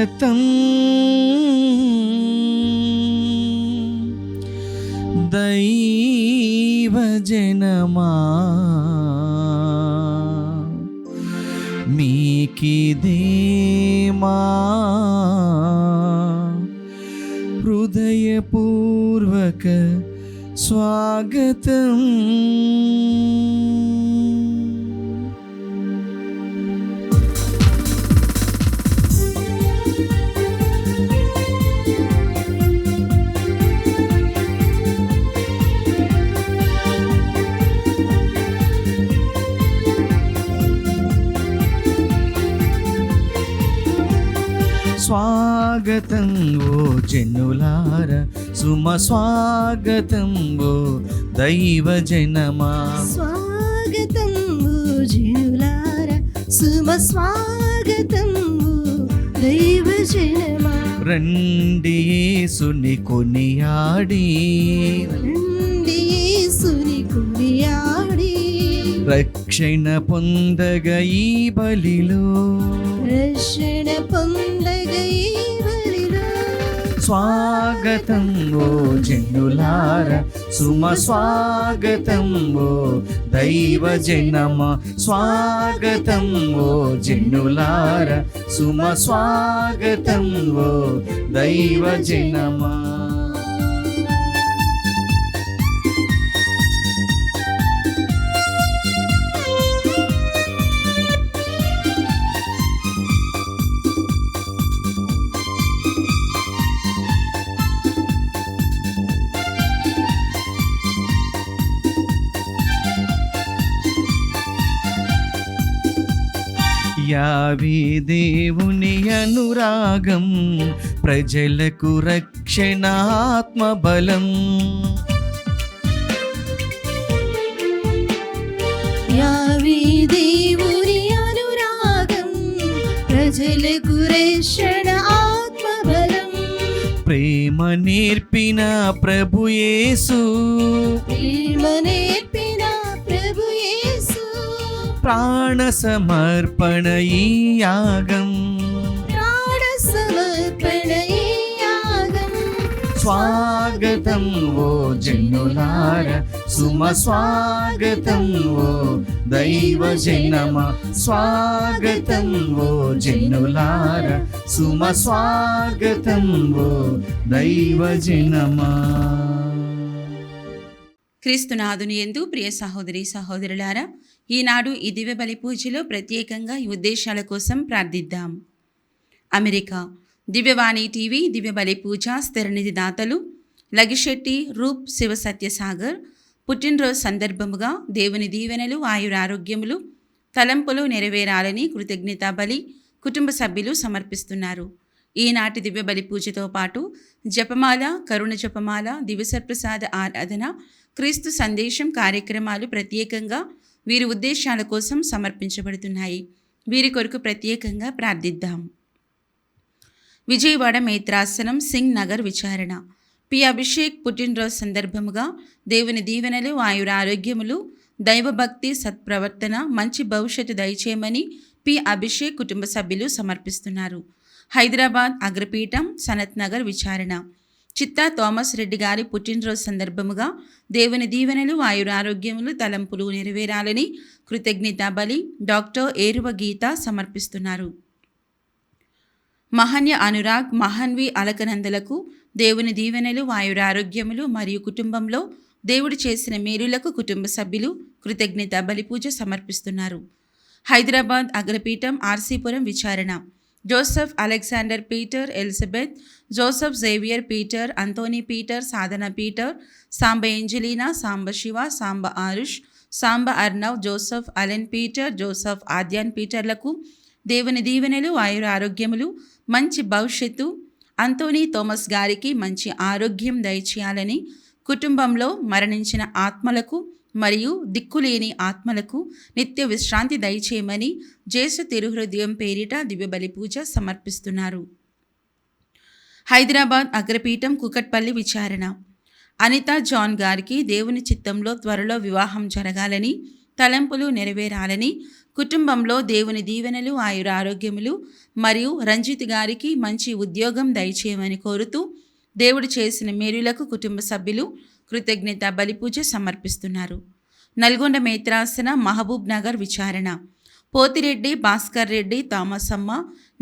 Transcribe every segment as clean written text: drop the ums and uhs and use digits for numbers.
స్వాగతం దైవజనమా, మీకిదే మా హృదయపూర్వక స్వాగతం. స్వాగతం ఓ జనులార, సుమ స్వాగతం ఓ దైవజనమా. స్వాగతం ఓ జనులార, సుమ స్వాగతం ఓ దైవజనమా. రండి యేసుని కొనియాడి, రండి యేసుని కొనియాడి, రక్షణ పొందగ ఈ బలిలో, రక్షణ పొందగ ఈ బలిలో. స్వాగతం ఓ జనులార, సుమ స్వాగతం ఓ దైవజనమా. స్వాగతం ఓ జనులార, సుమ స్వాగతం ఓ దైవజనమా. యావే దేవుని అనురాగం, ప్రజలకు రక్షణ ఆత్మబలం. యావే దేవుని అనురాగం, ప్రజలకు రక్షణ ఆత్మబలం. ప్రేమ నేర్పిన ప్రభు యేసు, ప్రేమ నేర్పిన ప్రభు యేసు, ప్రాణ సమర్పణ ఈ యాగం, ప్రాణ సమర్పణ ఈ యాగం. స్వాగతం ఓ జనులార, సుమ స్వాగతం ఓ దైవజనమా. స్వాగతం ఓ జనులార, సుమ స్వాగతం ఓ దైవజనమా. క్రీస్తునాథుని యందు ప్రియ సహోదరి సహోదరులారా, ఈనాడు ఈ దివ్య బలి పూజలో ప్రత్యేకంగా ఈ ఉద్దేశాల కోసం ప్రార్థిద్దాం. అమెరికా దివ్యవాణి టీవీ దివ్య బలి పూజ స్థిరనిధి దాతలు లగిశెట్టి రూప్ శివ సత్యసాగర్ పుట్టినరోజు సందర్భముగా దేవుని దీవెనలు, ఆయురారోగ్యములు, తలంపులు నెరవేరాలని కృతజ్ఞతా బలి కుటుంబ సభ్యులు సమర్పిస్తున్నారు. ఈనాటి దివ్య బలి పూజతో పాటు జపమాల, కరుణ జపమాల, దివ్యసర్ప్రసాద ఆరాధన, క్రీస్తు సందేశం కార్యక్రమాలు ప్రత్యేకంగా వీరి ఉద్దేశాల కోసం సమర్పించబడుతున్నాయి. వీరి కొరకు ప్రత్యేకంగా ప్రార్థిద్దాం. విజయవాడ మేత్రాసనం సింగ్ నగర్ విచారణ పి అభిషేక్ పుట్టినరోజు సందర్భముగా దేవుని దీవెనలు, ఆయురారోగ్యములు, దైవభక్తి, సత్ప్రవర్తన, మంచి భవిష్యత్తు దయచేయమని పి అభిషేక్ కుటుంబ సభ్యులు సమర్పిస్తున్నారు. హైదరాబాద్ అగ్రపీఠం సనత్ నగర్ విచారణ చిత్తా థామస్ రెడ్డి గారి పుట్టినరోజు సందర్భముగా దేవుని దీవెనలు, ఆయురారోగ్యములు, తలంపులు నెరవేరాలని కృతజ్ఞతా బలి డాక్టర్ ఏరువ గీత సమర్పిస్తున్నారు. మహన్య అనురాగ్, మహన్వి అలకనందలకు దేవుని దీవెనలు, ఆయురారోగ్యములు మరియు కుటుంబంలో దేవుడు చేసిన మేలులకు కుటుంబ సభ్యులు కృతజ్ఞతా బలి పూజ సమర్పిస్తున్నారు. హైదరాబాద్ అగ్రపీఠం ఆర్సీపురం విచారణ Joseph Alexander Peter, Elizabeth, Joseph Xavier Peter, Antony Peter, Sadhana Peter, Samba Angelina, Samba Shiva, Samba Arush, Samba Arnav, Joseph Allen Peter, Joseph Aadyan పీటర్లకు దేవుని దీవెనలు, ఆయురారోగ్యములు, మంచి భవిష్యత్తు, అంతోనీ థోమస్ గారికి మంచి ఆరోగ్యం దయచేయాలని కుటుంబంలో మరణించిన ఆత్మలకు మరియు దిక్కులేని ఆత్మలకు నిత్య విశ్రాంతి దయచేయమని జేసు తిరుహృదయం పేరిట దివ్యబలి పూజ సమర్పిస్తున్నారు. హైదరాబాద్ అగ్రపీఠం కుకట్పల్లి విచారణ అనిత జాన్ గారికి దేవుని చిత్తంలో త్వరలో వివాహం జరగాలని, తలంపులు నెరవేరాలని కుటుంబంలో దేవుని దీవెనలు, ఆయురారోగ్యములు మరియు రంజిత్ గారికి మంచి ఉద్యోగం దయచేయమని కోరుతూ దేవుడు చేసిన మేలులకు కుటుంబ సభ్యులు కృతజ్ఞత బలిపూజ సమర్పిస్తున్నారు. నల్గొండ మేత్రాసన, మహబూబ్ నగర్ విచారణ, పోతిరెడ్డి, భాస్కర్ రెడ్డి, థామసమ్మ,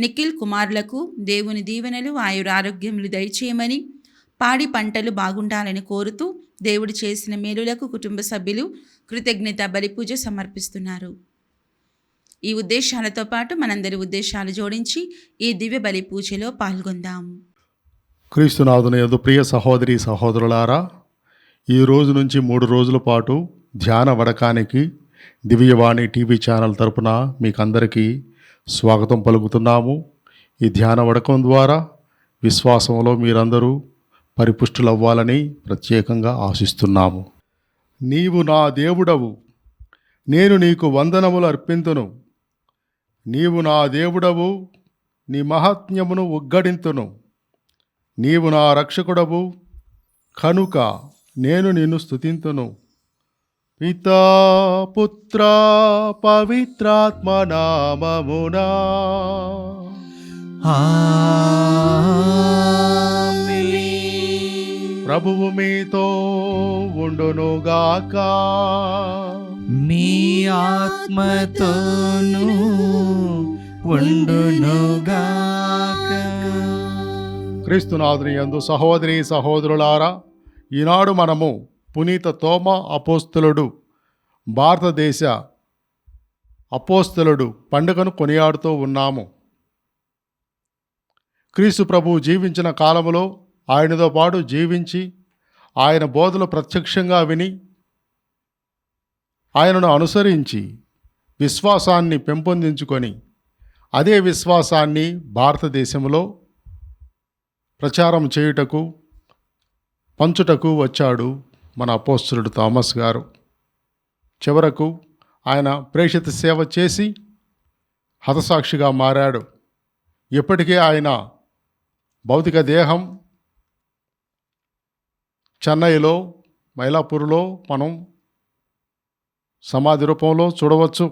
నిఖిల్ కుమారులకు దేవుని దీవెనలు, ఆయురారోగ్యములు దయచేయమని, పాడి పంటలు బాగుండాలని కోరుతూ దేవుడు చేసిన మేలులకు కుటుంబ సభ్యులు కృతజ్ఞత బలిపూజ సమర్పిస్తున్నారు. ఈ ఉద్దేశాలతో పాటు మనందరి ఉద్దేశాలు జోడించి ఈ దివ్య బలి పూజలో పాల్గొందాం. క్రీస్తునాథుని యందు ప్రియ సహోదరి సహోదరులారా, ఈ రోజు నుంచి 3 రోజుల పాటు ధ్యాన వడకానికి దివ్యవాణి టీవీ ఛానల్ తరపున మీకు అందరికీ స్వాగతం పలుకుతున్నాము. ఈ ధ్యాన వడకం ద్వారా విశ్వాసంలో మీరందరూ పరిపుష్టులవ్వాలని ప్రత్యేకంగా ఆశిస్తున్నాము. నీవు నా దేవుడవు, నేను నీకు వందనములు అర్పింతును. నీవు నా దేవుడవు, నీ మహాత్మ్యమును ఉగ్గడింతును. నీవు నా రక్షకుడవు కనుక నేను నిన్ను స్తుతింతును. పితా పుత్ర పవిత్రాత్మ నామమునా. ప్రభువు మీతో ఉండునుగాక. మీ ఆత్మతోనూ ఉండునుగాక. క్రీస్తునాథుని యందు సహోదరి సహోదరులారా, ఈనాడు మనము పునీత తోమా అపోస్తలుడు, భారతదేశ అపోస్తలుడు పండుగను కొనియాడుతూ ఉన్నాము. క్రీస్తు ప్రభువు జీవించిన కాలములో ఆయనతో పాటు జీవించి ఆయన బోధలు ప్రత్యక్షంగా విని ఆయనను అనుసరించి విశ్వాసాన్ని పెంపొందించుకొని అదే విశ్వాసాన్ని భారతదేశంలో ప్రచారం చేయుటకు, పంచుటకు వచ్చాడు మన అపోస్తలుడు థామస్ గారు. చివరకు ఆయన ప్రేషిత సేవ చేసి హతసాక్షిగా మారాడు. ఇప్పటికే ఆయన భౌతిక దేహం చెన్నైలో, మైలాపూర్లో మనం సమాధి రూపంలో చూడవచ్చు.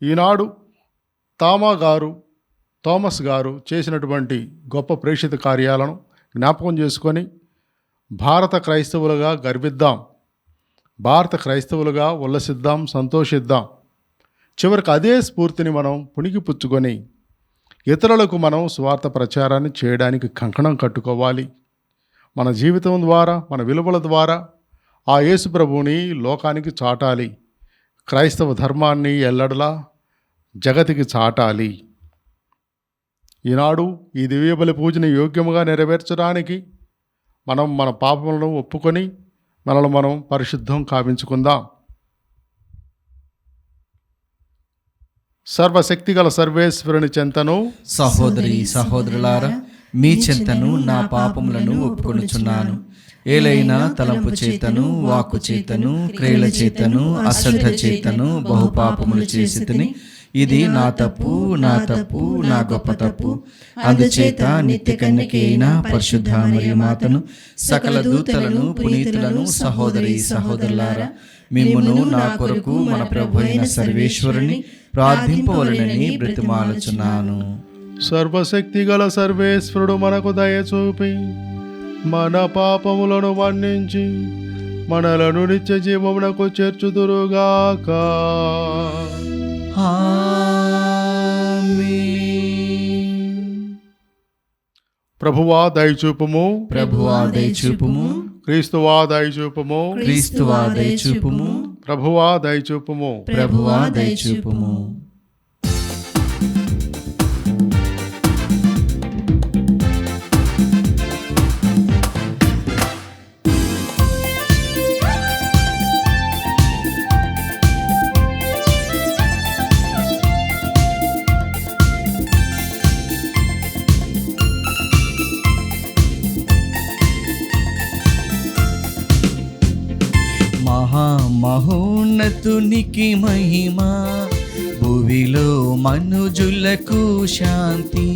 ఈనాడు థామస్ గారు చేసినటువంటి గొప్ప ప్రేషిత కార్యాలను జ్ఞాపకం చేసుకొని భారత క్రైస్తవులుగా గర్విద్దాం, భారత క్రైస్తవులుగా ఉల్లసిద్దాం, సంతోషిద్దాం. చివరికి అదే స్ఫూర్తిని మనం పుణికిపుచ్చుకొని ఇతరులకు మనం స్వార్థ ప్రచారాన్ని చేయడానికి కంకణం కట్టుకోవాలి. మన జీవితం ద్వారా, మన విలువల ద్వారా ఆ యేసు ప్రభువుని లోకానికి చాటాలి. క్రైస్తవ ధర్మాన్ని ఎల్లడలా జగతికి చాటాలి. ఈనాడు ఈ దివ్యబలి పూజని యోగ్యముగా నెరవేర్చడానికి మనం మన పాపములను ఒప్పుకొని మనల్ని మనం పరిశుద్ధం కావించుకుందాం. సర్వశక్తిగల సర్వేశ్వరుని చెంతను సహోదరి సహోదరులారా, మీ చెంతను నా పాపములను ఒప్పుకొనుచున్నాను. ఏలైనా తలంపు చేతను, వాక్కు చేతను, క్రియల చేతను, అశ్రద్ధ చేతను బహుపాపములు చేసితిని. ఇది నా తప్పు, నా గొప్ప తప్పు. అందుచేత నిత్య కన్యక అయిన పరిశుద్ధ మరియ మాతను, సకల దూతలను, పునీతులను, సహోదరి సహోదరులారా, మిమ్మును నా కొరకు మన ప్రభు అయిన సర్వేశ్వరుని ప్రార్థింపవలనని బ్రతిమాలుచున్నాను. సర్వశక్తిగల సర్వేశ్వరుడు మనకు దయచూపి మన పాపములను మన్నించి మనలను నిత్య జీవమునకు చేర్చుదురుగాక. ప్రభువా దయచూపుము, ప్రభువా దయచూపుము, క్రీస్తువా దయచూపుము, క్రీస్తువా దయచూపుము, ప్రభువా దయచూపుము, ప్రభువా దయచూపుము. మహోన్నతునికి మహిమ, భువిలో మనుజులకు శాంతి.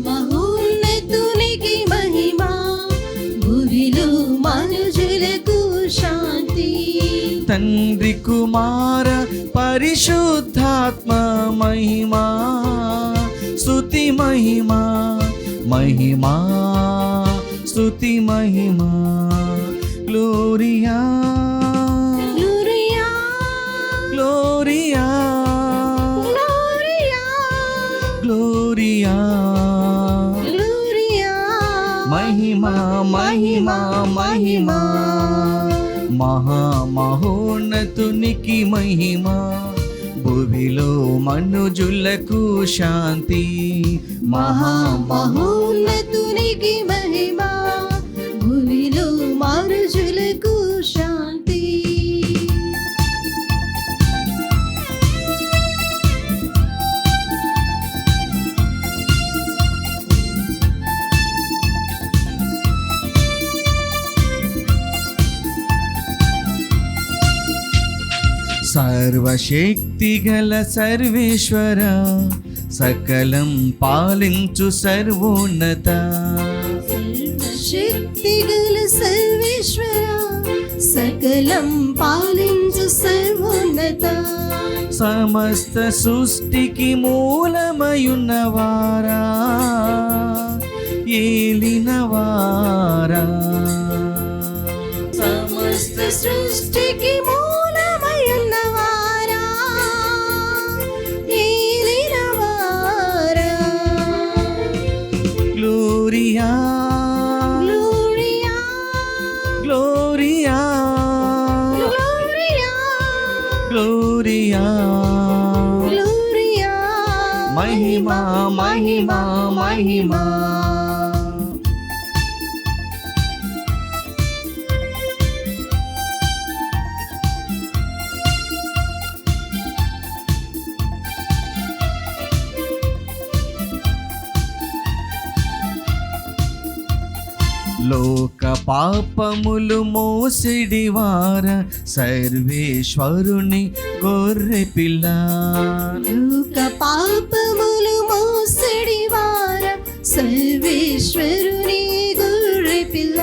మహోన్నతునికి మహిమ, భువిలో మనుజులకు శాంతి. తండ్రి కుమార పరిశుద్ధాత్మ మహిమా స్తుతి మహిమా మహిమా స్తుతి మహిమా gloria gloria gloria gloria gloria gloria మహిమా మహిమా మహిమా మహామహోన్నతునికి మహిమా భువిలో మనుజులకు శాంతి మహామహోన్నతునికి మహిమా భూమిలో మనుషులకు శాంతి. సర్వశక్తిగల సర్వేశ్వర సకలం పాలించు సర్వోన్నత శక్తిగల సర్వేశ్వర సకలం పాలించు సర్వోన్నత సమస్త సృష్టికి మూలమయున్నవారా ఏలినవారా సమస్త సృష్టికి మూలమయున్నవారా ఏలినవారా gloria gloria gloria gloria gloria gloria మహిమా మహిమా మహిమా లోక పాపములు మోసిడివార సర్వేశ్వరుని గొర్రె పిల్ల లోక పాపములు మోసడివార సర్వేశ్వరుని గొర్రె పిల్ల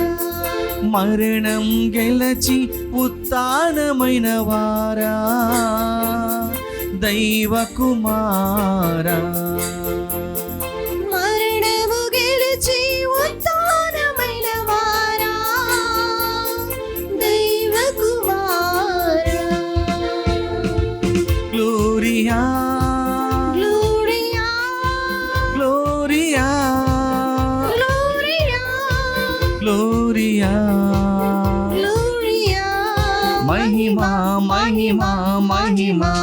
మరణం గెలచి ఉత్థానమైన వారా దైవ కుమారా మరణము గెలిచి ఉత్థానమైన వారా దైవ కుమారా gloria gloria gloria gloria gloria gloria మహిమా మహిమా మహిమా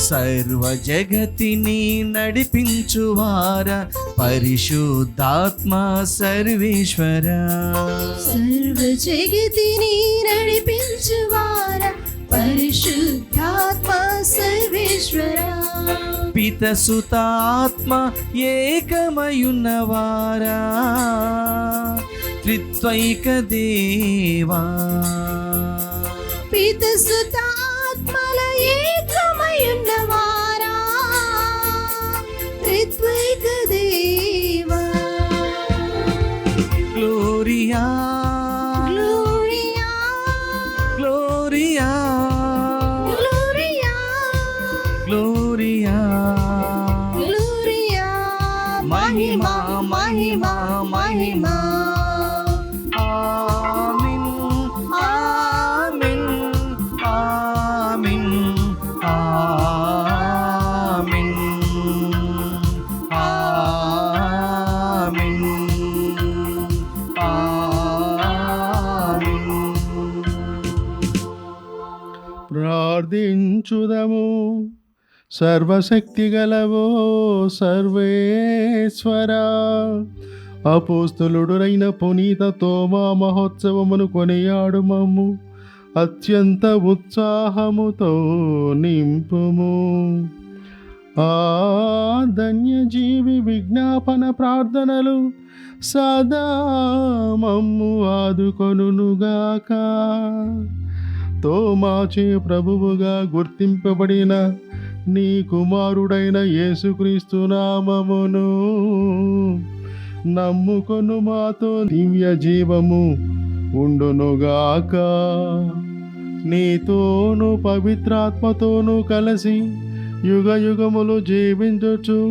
సర్వ జగతిని నడిపించువార పరిశుద్ధాత్మ సర్వేశ్వర సర్వ జగతిని నడిపించువార పరిశుద్ధాత్మ సర్వేశ్వర పితసుతాత్మ ఏకమయున్నవారా త్రిత్వైక దేవా పితసుతాత్మల ఏకమయున్నవారా త్రిత్వైక దేవా gloria gloria gloria gloria gloria gloria మహిమా మహిమా మహిమా amen amen amen amen amen amen ప్రార్థించుదము. సర్వశక్తి గలవో సర్వేశ్వర, అపోస్తలుడురైన పునీత తోమా మహోత్సవమును కొనియాడుమము. అత్యంత ఉత్సాహముతో నింపుము. ఆ ధన్యజీవి విజ్ఞాపన ప్రార్థనలు సదా మమ్ము ఆదుకొనుగాక. తోమాచే ప్రభువుగా గుర్తింపబడిన నీ కుమారుడైన యేసుక్రీస్తు నామమును నమ్ముకొను మాతో దివ్య జీవము ఉండునుగాక. నీతోను పవిత్రాత్మతోను కలిసి యుగ యుగములు జీవించుచు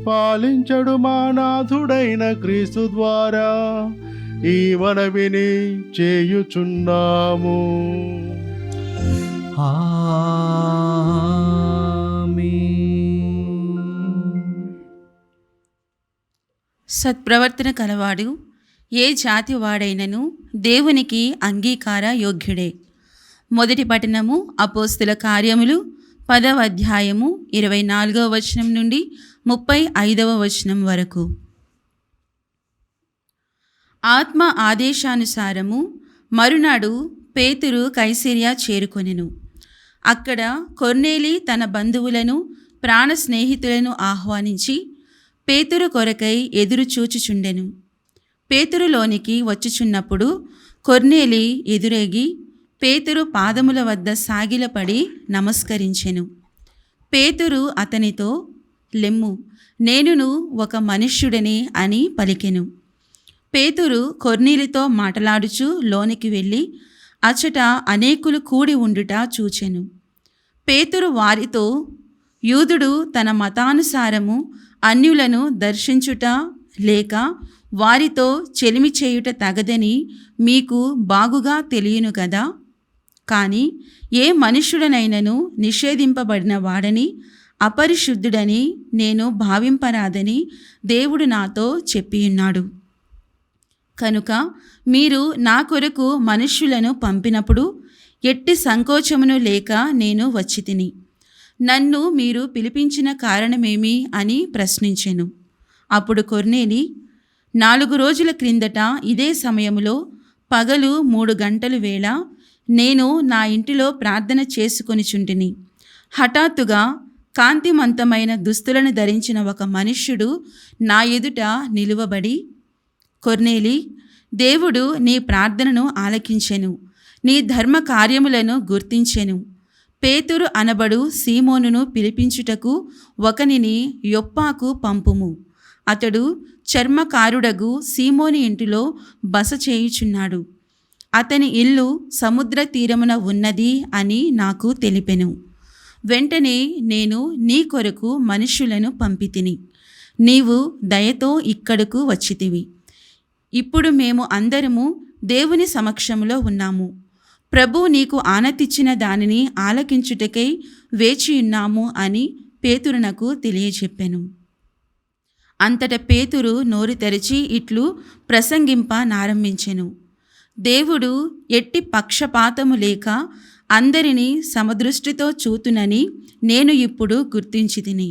పాలించడు మా నాథుడైన క్రీస్తు ద్వారా ఈ మనవిని చేయుచున్నాము. సత్ప్రవర్తన కలవాడు ఏ జాతి వాడైనను దేవునికి అంగీకార యోగ్యుడే. మొదటి పఠనము అపోస్తుల కార్యములు 10వ అధ్యాయము 24వ వచనం నుండి 35వ వచనం వరకు. ఆత్మ ఆదేశానుసారము మరునాడు పేతురు కైసరియా చేరుకొనెను. అక్కడ కొర్నేలి తన బంధువులను ప్రాణ స్నేహితులను ఆహ్వానించి పేతురు కొరకై ఎదురు చూచుచుండెను. పేతురులోనికి వచ్చుచున్నప్పుడు కొర్నేలి ఎదురేగి పేతురు పాదముల వద్ద సాగిలపడి నమస్కరించెను. పేతురు అతనితో, లెమ్ము, నేనును ఒక మనుష్యుడనే అని పలికెను. పేతురు కొర్నేలితో మాటలాడుచు లోనికి వెళ్ళి అచట అనేకులు కూడి ఉండుట చూచెను. పేతురు వారితో, యూదుడు తన మతానుసారము అన్యులను దర్శించుట లేక వారితో చెలిమి చేయుట తగదని మీకు బాగుగా తెలియను కదా. కానీ ఏ మనుష్యుడనైనను నిషేధింపబడిన వాడని అపరిశుద్ధుడని నేను భావింపరాదని దేవుడు నాతో చెప్పియున్నాడు. కనుక మీరు నా కొరకు మనుష్యులను పంపినప్పుడు ఎట్టి సంకోచమును లేక నేను వచ్చితిని. నన్ను మీరు పిలిపించిన కారణమేమి అని ప్రశ్నించెను. అప్పుడు కొర్నేలి, 4 రోజుల క్రిందట ఇదే సమయములో పగలు 3 గంటల వేళ నేను నా ఇంటిలో ప్రార్థన చేసుకొనిచుంటిని. హఠాత్తుగా కాంతిమంతమైన దుస్తులను ధరించిన ఒక మనుష్యుడు నా ఎదుట నిలువబడి, కొర్నేలి, దేవుడు నీ ప్రార్థనను ఆలకించెను, నీ ధర్మ కార్యములను గుర్తించెను. పేతురు అనబడు సీమోనును పిలిపించుటకు ఒకనిని యొప్పాకు పంపుము. అతడు చర్మకారుడగు సీమోని ఇంటిలో బస చేయుచున్నాడు. అతని ఇల్లు సముద్ర తీరమున ఉన్నది అని నాకు తెలిపెను. వెంటనే నేను నీ కొరకు మనుష్యులను పంపితిని. నీవు దయతో ఇక్కడకు వచ్చితివి. ఇప్పుడు మేము అందరము దేవుని సమక్షంలో ఉన్నాము. ప్రభువు నీకు ఆనతిచ్చిన దానిని ఆలకించుటకై వేచియున్నాము అని పేతురునకు తెలియచెప్పెను. అంతట పేతురు నోరు తెరిచి ఇట్లు ప్రసంగింపనారంభించెను. దేవుడు ఎట్టి పక్షపాతము లేక అందరినీ సమదృష్టితో చూతునని నేను ఇప్పుడు గుర్తించితిని.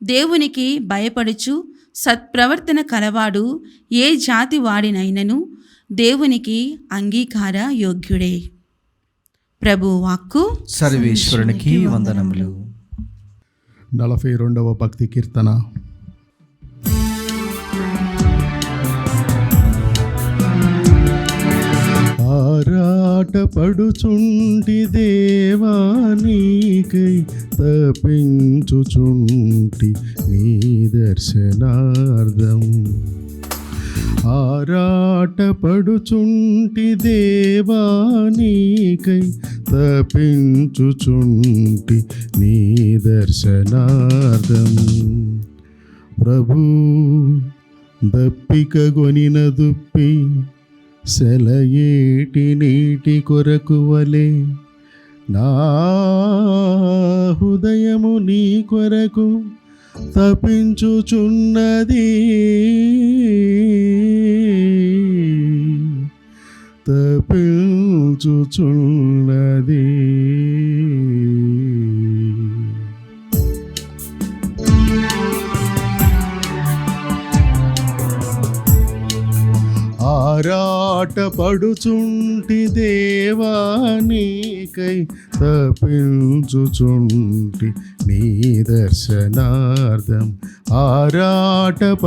దేవునికి భయపడుచు సత్ప్రవర్తన కలవాడు ఏ జాతి వాడినైనను దేవునికి అంగీకార యోగ్యుడే. ప్రభు వాక్కు. సర్వేశ్వరునికి వందనములు. 42వ భక్తి కీర్తన. ఆరాటపడుచుంటి దేవా నీకై తపించుచుంటి నీ దర్శనార్థం. ఆరాటపడుచుంటి దేవా నీకై తపించుచుంటి నీ దర్శనార్థం. ప్రభు దప్పిక గొనిన దుప్పి సెలయేటి నీటి కొరకు వలె నా హృదయము నీ కొరకు తపించుచున్నది. తపించుచున్నది. ఆరాటపడుచుంటి దేవా నీకై తప్పించుచుంటి నీ దర్శనార్థం. ఆరాటపడుచుంటి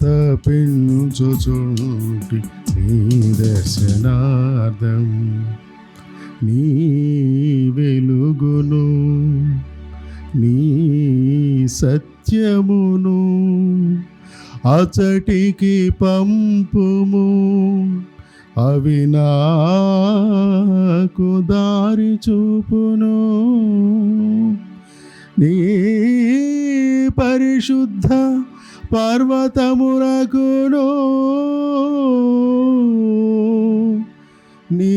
తప్పించుచుంటి నీ దర్శనార్థం. నీ వెలుగును నీ సత్యమును అచటికి పంపుము, అవి నాకు దారి చూపును. నీ పరిశుద్ధ పర్వతములకును నీ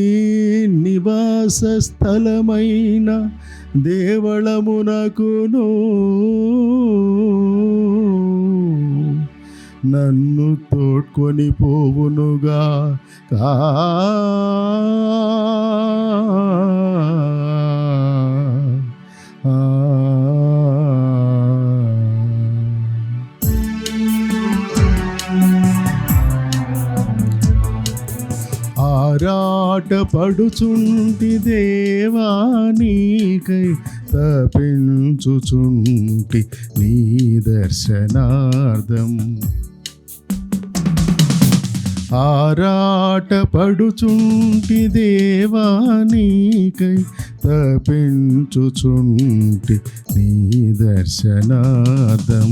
నివాస స్థలమైన దేవళమునకును నన్ను తోడ్కొని పోవునుగా ఆరాటపడుచుంటి దేవా నీకై తప్పించుచుంటి నీ దర్శనార్థం. ఆరాటపడుచుంటి దేవా నీకై తప్పించుచుంటి నీ దర్శనార్థం.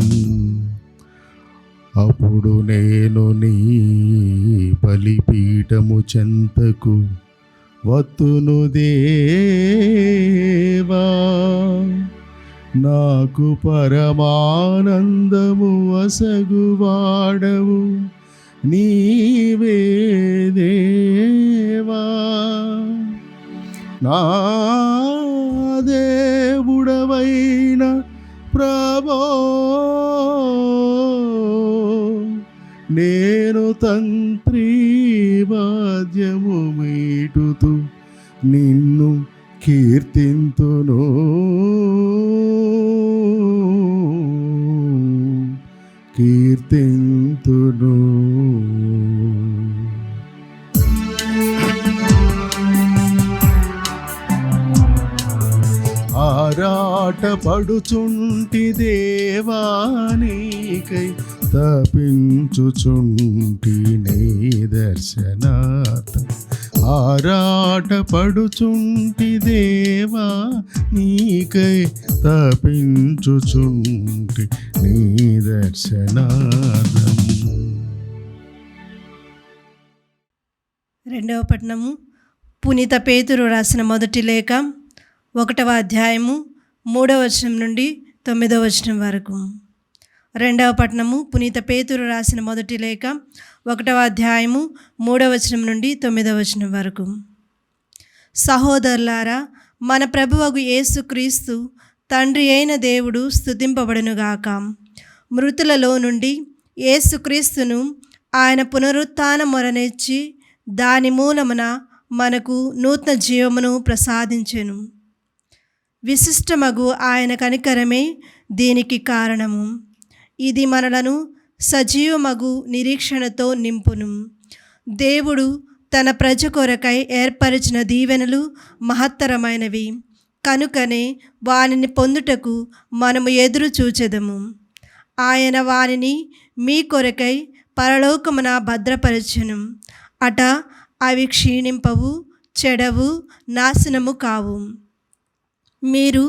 అప్పుడు నేను నీ బలిపీఠము చెంతకు వత్తును దేవా, నాకు పరమానందము వసగువాడవు నీవే దేవా. నా దేవుడవైన ప్రభో, నేను తంత్రి వాద్యము మీటుతూ నిన్ను కీర్తింతును. కీర్తింతును. ఆరాటపడుచుంటి దేవా నీకై తప్పించుచుంటి నీ దర్శనార్థం. ఆరాటపడుచుంటి దేవా నీకై తప్పించుచుంటి నీ దర్శనార్థం. రెండవ పట్టణము పునీత పేతురు రాసిన మొదటి లేఖ 1వ అధ్యాయము 3వ వచనం నుండి 9వ వచనం వరకు. రెండవ పట్టణము పునీత పేతురు రాసిన మొదటి లేఖ 1వ అధ్యాయము 3వ వచనం నుండి 9వ వచనం వరకు. సహోదరులారా, మన ప్రభువగు యేసుక్రీస్తు తండ్రి అయిన దేవుడు స్తుతింపబడునుగాక. మృతులలో నుండి యేసుక్రీస్తును ఆయన పునరుత్థాన మొరనెచ్చి దాని మూలమున మనకు నూతన జీవమును ప్రసాదించెను. విశిష్టమగు ఆయన కనికరమే దీనికి కారణము. ఇది మనలను సజీవమగు నిరీక్షణతో నింపును. దేవుడు తన ప్రజ కొరకై ఏర్పరిచిన దీవెనలు మహత్తరమైనవి కనుకనే వానిని పొందుటకు మనము ఎదురు చూచెదము. ఆయన వానిని మీ కొరకై పరలోకమున భద్రపరచును. అట అవి క్షీణింపవు, చెడవు, నాశనము కావు. మీరు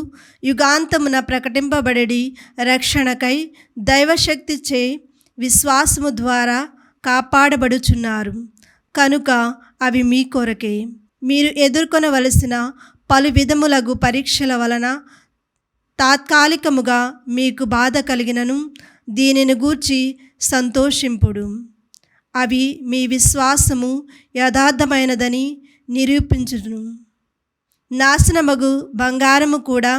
యుగాంతమున ప్రకటింపబడి రక్షణకై దైవశక్తిచే విశ్వాసము ద్వారా కాపాడబడుచున్నారు కనుక అవి మీ కొరకే. మీరు ఎదుర్కొనవలసిన పలు విధములగు పరీక్షల వలన తాత్కాలికముగా మీకు బాధ కలిగినను దీనిని గూర్చి సంతోషింపుడు. అవి మీ విశ్వాసము యథార్థమైనదని నిరూపించును. నాశనమగు బంగారము కూడా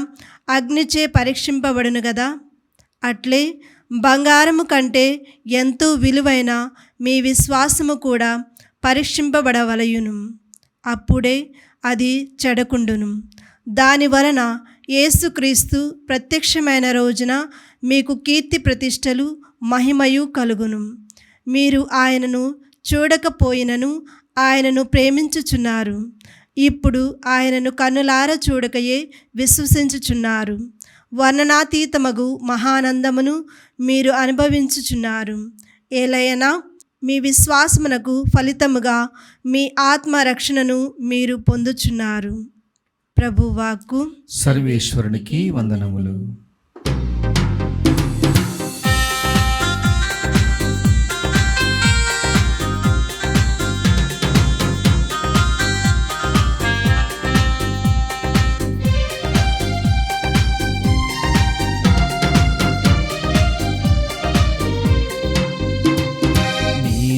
అగ్నిచే పరీక్షింపబడును గదా. అట్లే బంగారము కంటే ఎంతో విలువైన మీ విశ్వాసము కూడా పరీక్షింపబడవలయును. అప్పుడే అది చెడకుండును. దాని వలన యేసుక్రీస్తు ప్రత్యక్షమైన రోజున మీకు కీర్తి ప్రతిష్టలు మహిమయు కలుగును. మీరు ఆయనను చూడకపోయినను ఆయనను ప్రేమించుచున్నారు. ఇప్పుడు ఆయనను కన్నులారా చూడకయే విశ్వసించుచున్నారు. వర్ణనాతీతమగు మహానందమును మీరు అనుభవించుచున్నారు. ఏలయనా మీ విశ్వాసమునకు ఫలితముగా మీ ఆత్మరక్షణను మీరు పొందుచున్నారు. ప్రభువాక్కు. సర్వేశ్వరునికి వందనములు.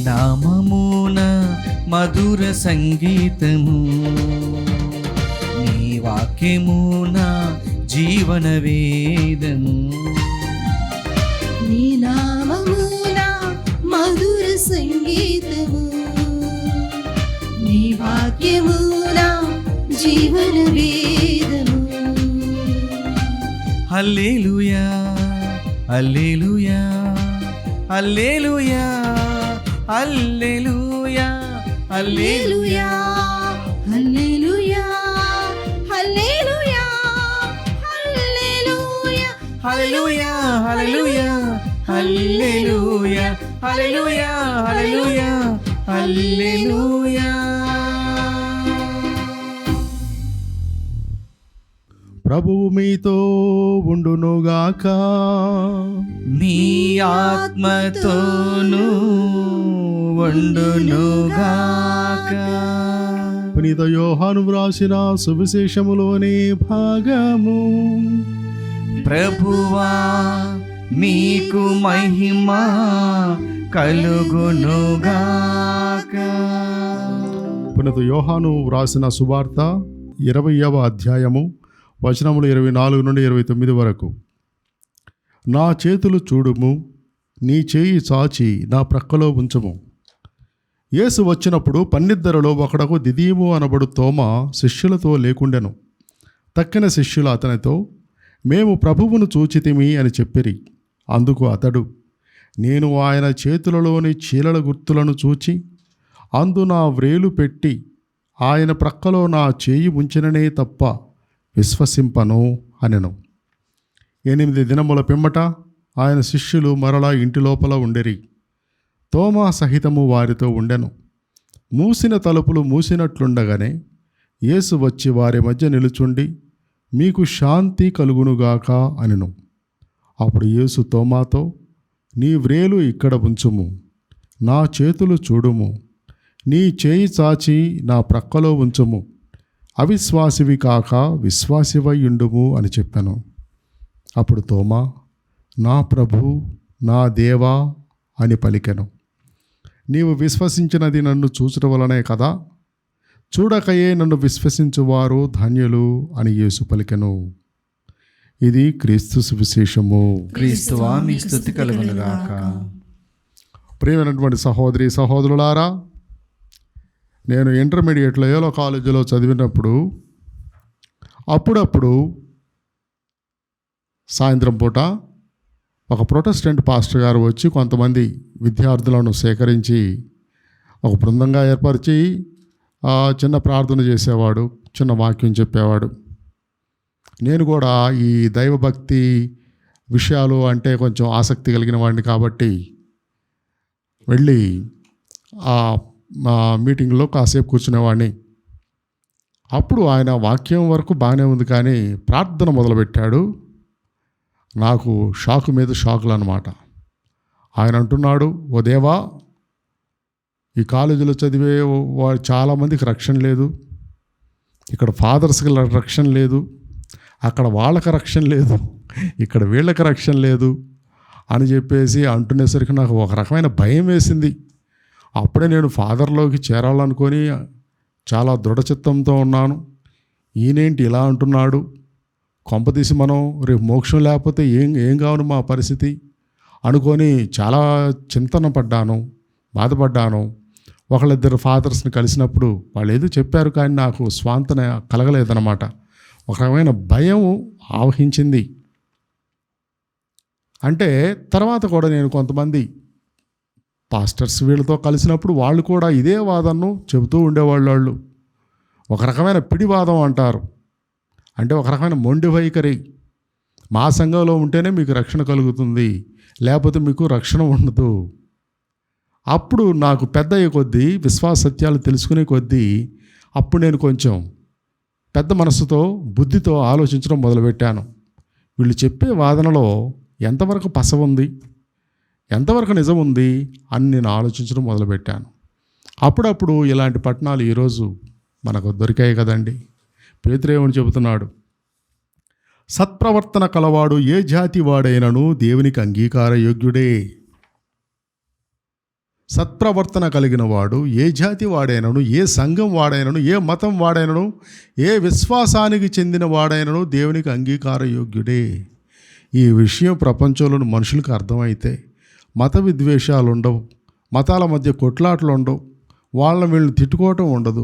నామమున మధుర సంగీతము, నీ వాక్యమున జీవన వేదము. నీ నామమున మధుర సంగీతము, నీ వాక్యమున జీవన వేదము. హల్లెలూయా హల్లెలూయా హల్లెలూయా హల్లెలూయా హల్లెలూయా హల్లెలూయా హల్లెలూయా హల్లెలూయా హల్లెలూయా హల్లెలూయా హల్లెలూయా హల్లెలూయా హల్లెలూయా హల్లెలూయా. ప్రభువు మీతో ఉండునుగాక. మీ ఆత్మతోనూ ఉండునుగాక. పునీత యోహాను వ్రాసిన సువిశేషములోని భాగము. ప్రభువా మీకు మహిమ కలుగునుగాక. పునీత యోహాను వ్రాసిన సువార్త 20వ అధ్యాయము వచనములు 24 నుండి 29 వరకు. నా చేతులు చూడుము, నీ చేయి చాచి నా ప్రక్కలో ఉంచుము. యేసు వచ్చినప్పుడు 12లో ఒకడకు దిదీము అనబడు తోమా శిష్యులతో లేకుండెను. తక్కిన శిష్యులు అతనితో, మేము ప్రభువును చూచితిమి అని చెప్పిరి. అందుకు అతడు, నేను ఆయన చేతులలోని చీలల గుర్తులను చూచి అందు నా వ్రేలు పెట్టి ఆయన ప్రక్కలో నా చేయి ఉంచిననే తప్ప విశ్వసింపను అనెను. 8 దినముల పిమ్మట ఆయన శిష్యులు మరలా ఇంటి లోపల ఉండిరి. తోమా సహితము వారితో ఉండెను. మూసిన తలుపులు మూసినట్లుండగానే యేసు వచ్చి వారి మధ్య నిలుచుండి, మీకు శాంతి కలుగునుగాక అనెను. అప్పుడు యేసు తోమాతో, నీ వ్రేలు ఇక్కడ ఉంచుము, నా చేతులు చూడుము, నీ చేయి చాచి నా ప్రక్కలో ఉంచుము, అవిశ్వాసివి కాక విశ్వాసివై ఉండుము అని చెప్పాను. అప్పుడు తోమా, నా ప్రభు, నా దేవా అని పలికెను. నీవు విశ్వసించినది నన్ను చూచడం వలనే కదా, చూడకయే నన్ను విశ్వసించువారు ధన్యులు అని యేసు పలికెను. ఇది క్రీస్తు సువిశేషము. క్రీస్తువా మీ స్తుతి కలుగునుగాక. ప్రియమైనటువంటి సహోదరి సహోదరులారా, నేను ఇంటర్మీడియట్లో ఏలో కాలేజీలో చదివినప్పుడు అప్పుడప్పుడు సాయంత్రం పూట ఒక ప్రొటెస్టెంట్ పాస్టర్ గారు వచ్చి కొంతమంది విద్యార్థులను సేకరించి ఒక బృందంగా ఏర్పరిచి చిన్న ప్రార్థన చేసేవాడు, చిన్న వాక్యం చెప్పేవాడు. నేను కూడా ఈ దైవభక్తి విషయాలు అంటే కొంచెం ఆసక్తి కలిగిన వాడిని కాబట్టి వెళ్ళి ఆ మీటింగ్లో కాసేపు కూర్చునేవాడిని. అప్పుడు ఆయన వాక్యం వరకు బాగానే ఉంది, కానీ ప్రార్థన మొదలుపెట్టాడు. నాకు షాకు మీద షాకులు అన్నమాట. ఆయన అంటున్నాడు, ఓ దేవా, ఈ కాలేజీలో చదివే చాలామందికి రక్షణ లేదు, ఇక్కడ ఫాదర్స్కి రక్షణ లేదు, అక్కడ వాళ్ళకి రక్షణ లేదు, ఇక్కడ వీళ్ళకి రక్షణ లేదు అని చెప్పేసి అంటునేసరికి నాకు ఒక రకమైన భయం వేసింది. అప్పుడే నేను ఫాదర్లోకి చేరాలనుకొని చాలా దృఢచిత్తంతో ఉన్నాను. ఈయనేంటి ఇలా అంటున్నాడు, కొంపదీసి మనం రేపు మోక్షం లేకపోతే ఏం కావాలి మా పరిస్థితి అనుకొని చాలా చింతన పడ్డాను, బాధపడ్డాను. ఒకళ్ళిద్దరు ఫాదర్స్ని కలిసినప్పుడు వాళ్ళు ఏదో చెప్పారు, కానీ నాకు స్వాంతన కలగలేదన్నమాట. ఒక రకమైన భయం ఆవహించింది. అంటే తర్వాత కూడా నేను కొంతమంది పాస్టర్స్ వీళ్ళతో కలిసినప్పుడు వాళ్ళు కూడా ఇదే వాదనను చెబుతూ ఉండేవాళ్ళు. వాళ్ళు ఒక రకమైన పిడివాదం అంటారు, అంటే ఒక రకమైన మొండి వైఖరి. మా సంఘంలో ఉంటేనే మీకు రక్షణ కలుగుతుంది, లేకపోతే మీకు రక్షణ ఉండదు. అప్పుడు నాకు పెద్ద అయ్యే కొద్దీ, విశ్వాస సత్యాలు తెలుసుకునే కొద్దీ, అప్పుడు నేను కొంచెం పెద్ద మనసుతో బుద్ధితో ఆలోచించడం మొదలుపెట్టాను. వీళ్ళు చెప్పే వాదనలో ఎంతవరకు పస ఉంది, ఎంతవరకు నిజం ఉంది అని నేను ఆలోచించడం మొదలుపెట్టాను. అప్పుడప్పుడు ఇలాంటి పట్టణాలు ఈరోజు మనకు దొరికాయి కదండి. పేతురేమని చెబుతున్నాడు, సత్ప్రవర్తన కలవాడు ఏ జాతి వాడైనను దేవునికి అంగీకార యోగ్యుడే. సత్ప్రవర్తన కలిగిన వాడు ఏ జాతి వాడైనను, ఏ సంఘం వాడైనను, ఏ మతం వాడైనను, ఏ విశ్వాసానికి చెందిన వాడైనను దేవునికి అంగీకార యోగ్యుడే. ఈ విషయం ప్రపంచంలోని మనుషులకు అర్థమైతే మత విద్వేషాలు ఉండవు, మతాల మధ్య కొట్లాటలు ఉండవు, వాళ్ళని వీళ్ళని తిట్టుకోవటం ఉండదు.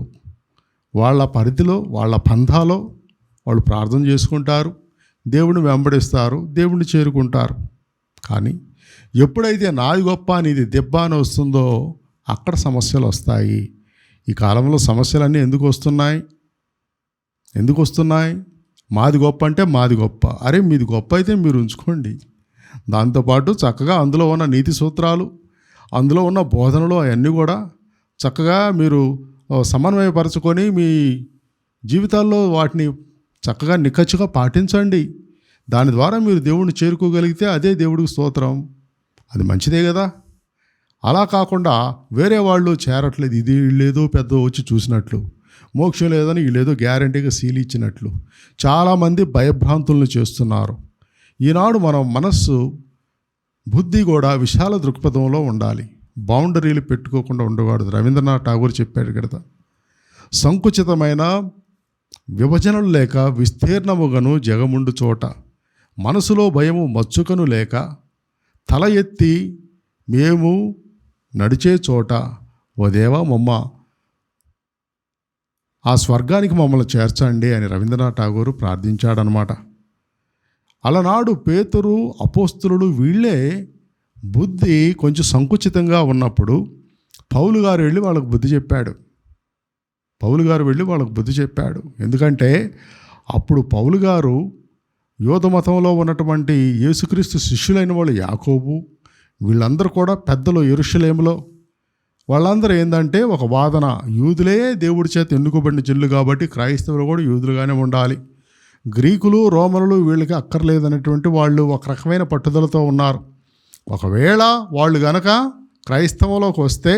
వాళ్ళ పరిధిలో, వాళ్ళ పంథాలో వాళ్ళు ప్రార్థన చేసుకుంటారు, దేవుడిని వెంబడిస్తారు, దేవుడిని చేరుకుంటారు. కానీ ఎప్పుడైతే నాది గొప్ప నీది దెబ్బ అని వస్తుందో అక్కడ సమస్యలు వస్తాయి. ఈ కాలంలో సమస్యలన్నీ ఎందుకు వస్తున్నాయి? మాది గొప్ప అంటే మాది గొప్ప. అరే మీది గొప్ప అయితే మీరు ఉంచుకోండి. దాంతోపాటు చక్కగా అందులో ఉన్న నీతి సూత్రాలు, అందులో ఉన్న బోధనలు అవన్నీ కూడా చక్కగా మీరు సమన్వయపరచుకొని మీ జీవితాల్లో వాటిని చక్కగా నిక్కచ్చిగా పాటించండి. దాని ద్వారా మీరు దేవుడిని చేరుకోగలిగితే అదే దేవుడికి స్తోత్రం, అది మంచిదే కదా. అలా కాకుండా వేరే వాళ్ళు చేరట్లేదు, ఇది వీళ్ళేదో పెద్ద వచ్చి చూసినట్లు, మోక్షం లేదని వీళ్ళేదో గ్యారంటీగా సీల్ ఇచ్చినట్లు చాలామంది భయభ్రాంతులను చేస్తున్నారు. ఈనాడు మనం మనస్సు, బుద్ధి కూడా విశాల దృక్పథంలో ఉండాలి, బౌండరీలు పెట్టుకోకుండా ఉండకూడదు. రవీంద్రనాథ్ ఠాగూర్ చెప్పాడు కదా, సంకుచితమైన విభజనలు లేక విస్తీర్ణముగను జగముండు చోట, మనసులో భయము మచ్చుకను లేక తల ఎత్తి మేము నడిచే చోట, ఓ దేవా మమ్మ ఆ స్వర్గానికి మమ్మల్ని చేర్చండి అని రవీంద్రనాథ్ ఠాగూర్ ప్రార్థించాడనమాట. అలనాడు పేతురు, అపోస్తులుడు వీళ్ళే బుద్ధి కొంచెం సంకుచితంగా ఉన్నప్పుడు పౌలు గారు వెళ్ళి వాళ్ళకు బుద్ధి చెప్పాడు. ఎందుకంటే అప్పుడు పౌలు గారు యోధ మతంలో ఉన్నటువంటి యేసుక్రీస్తు శిష్యులైన వాళ్ళు యాకోబు వీళ్ళందరూ కూడా పెద్దలు యెరూషలేములో, వాళ్ళందరూ ఏంటంటే ఒక వాదన, యూదులే దేవుడి చేత ఎన్నుకోబడిన జనులు కాబట్టి క్రైస్తవులు కూడా యూదులుగానే ఉండాలి, గ్రీకులు రోమనులు వీళ్ళకి అక్కర్లేదనేటువంటి వాళ్ళు ఒక రకమైన పట్టుదలతో ఉన్నారు. ఒకవేళ వాళ్ళు గనక క్రైస్తవంలోకి వస్తే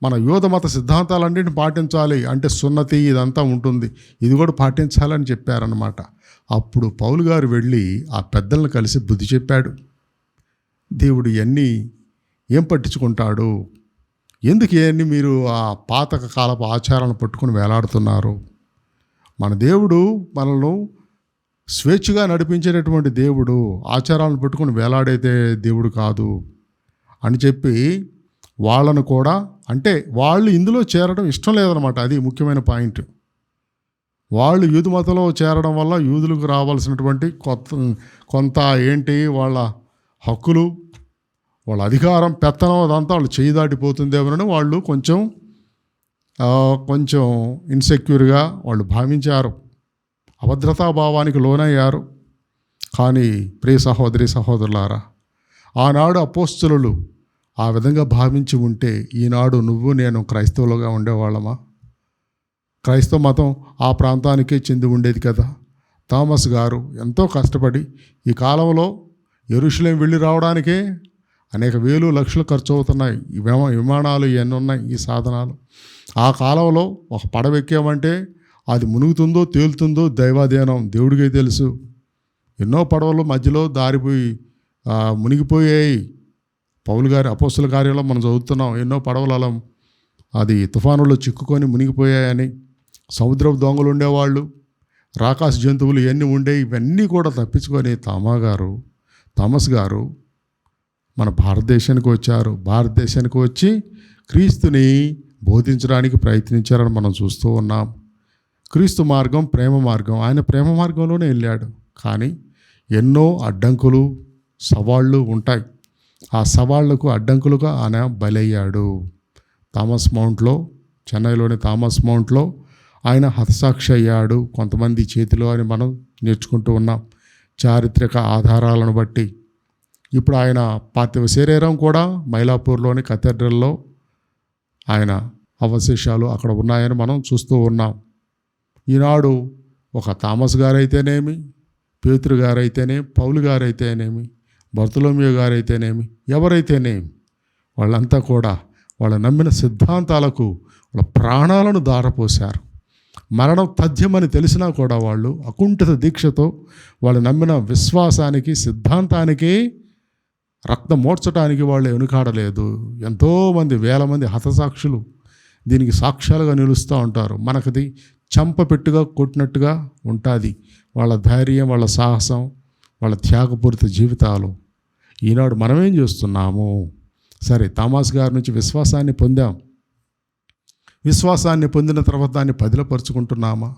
మన యూద మత సిద్ధాంతాలన్నింటిని పాటించాలి, అంటే సున్నతి ఇదంతా ఉంటుంది, ఇది కూడా పాటించాలని చెప్పారన్నమాట. అప్పుడు పౌలు గారు వెళ్ళి ఆ పెద్దలను కలిసి బుద్ధి చెప్పాడు. దేవుడు ఇవన్నీ ఏం పట్టించుకుంటాడు, ఎందుకు ఇవన్నీ మీరు ఆ పాత కాలపు ఆచారాలను పట్టుకుని వేలాడుతున్నారు? మన దేవుడు మనల్ని స్వేచ్ఛగా నడిపించేటటువంటి దేవుడు, ఆచారాలను పట్టుకుని వేలాడైతే దేవుడు కాదు అని చెప్పి వాళ్ళను కూడా, అంటే వాళ్ళు ఇందులో చేరడం ఇష్టం లేదనమాట. అది ముఖ్యమైన పాయింట్. వాళ్ళు యూదు మతంలో చేరడం వల్ల యూదులకు రావాల్సినటువంటి కొంత ఏంటి వాళ్ళ హక్కులు, వాళ్ళ అధికారం, పెత్తనం అదంతా వాళ్ళు చేయి దాటిపోతుందేమోనని వాళ్ళు కొంచెం ఇన్సెక్యూర్గా వాళ్ళు భావించారు, అభద్రతాభావానికి లోనయ్యారు. కానీ ప్రియ సహోదరి సహోదరులారా, ఆనాడు అపోస్తలులు ఆ విధంగా భావించి ఉంటే ఈనాడు నువ్వు నేను క్రైస్తవులుగా ఉండేవాళ్ళమా? క్రైస్తవ మతం ఆ ప్రాంతానికే చెంది ఉండేది కదా. థామస్ గారు ఎంతో కష్టపడి ఈ కాలంలో యెరూషలేం వెళ్ళి రావడానికే అనేక వేలు లక్షలు ఖర్చు అవుతున్నాయి. ఈ విమానాలు ఇవన్నీ ఉన్నాయి, ఈ సాధనాలు. ఆ కాలంలో ఒక పడవ ఎక్కామంటే అది మునుగుతుందో తేలుతుందో దైవాధీనం, దేవుడికే తెలుసు. ఎన్నో పడవలు మధ్యలో దారిపోయి మునిగిపోయాయి. పౌలు గారి అపోస్తుల కార్యంలో మనం చదువుతున్నాం, ఎన్నో పడవలు అలా అది తుఫానుల్లో చిక్కుకొని మునిగిపోయాయని. సముద్రపు దొంగలు ఉండేవాళ్ళు, రాకాశ జంతువులు ఇవన్నీ ఉండేవి. ఇవన్నీ కూడా తప్పించుకొని థామస్ గారు మన భారతదేశానికి వచ్చారు. భారతదేశానికి వచ్చి క్రీస్తుని బోధించడానికి ప్రయత్నించారని మనం చూస్తూ ఉన్నాం. క్రీస్తు మార్గం ప్రేమ మార్గం, ఆయన ప్రేమ మార్గంలోనే వెళ్ళాడు. కానీ ఎన్నో అడ్డంకులు, సవాళ్ళు ఉంటాయి. ఆ సవాళ్లకు అడ్డంకులుగా ఆయన బలయ్యాడు. థామస్ మౌంట్లో, చెన్నైలోని థామస్ మౌంట్లో ఆయన హతసాక్షి అయ్యాడు కొంతమంది చేతిలో అని మనం నేర్చుకుంటూ ఉన్నాం చారిత్రక ఆధారాలను బట్టి. ఇప్పుడు ఆయన పార్థివ శరీరం కూడా మైలాపూర్లోని కథీడ్రల్లో ఆయన అవశేషాలు అక్కడ ఉన్నాయని మనం చూస్తూ ఉన్నాం. ఈనాడు ఒక థామస్ గారైతేనేమి, పేతురు గారైతేనేమి, పౌలు గారైతేనేమి, బర్తలోమియో గారైతేనేమి, ఎవరైతేనేమి, వాళ్ళంతా కూడా వాళ్ళ నమ్మిన సిద్ధాంతాలకు వాళ్ళ ప్రాణాలను దారపోశారు. మరణం తథ్యమని తెలిసినా కూడా వాళ్ళు అకుంఠిత దీక్షతో వాళ్ళు నమ్మిన విశ్వాసానికి, సిద్ధాంతానికి రక్తం మోడ్చడానికి వాళ్ళు వెనుకాడలేదు. ఎంతోమంది, వేల మంది హతసాక్షులు దీనికి సాక్ష్యాలుగా నిలుస్తూ ఉంటారు. మనకది చంపపెట్టుగా కొట్టినట్టుగా ఉంటుంది వాళ్ళ ధైర్యం, వాళ్ళ సాహసం, వాళ్ళ త్యాగపూరిత జీవితాలు. ఈనాడు మనమేం చేస్తున్నాము? సరే, థామస్ గారి నుంచి విశ్వాసాన్ని పొందాం. విశ్వాసాన్ని పొందిన తర్వాత దాన్ని పదిలపరుచుకుంటున్నామా?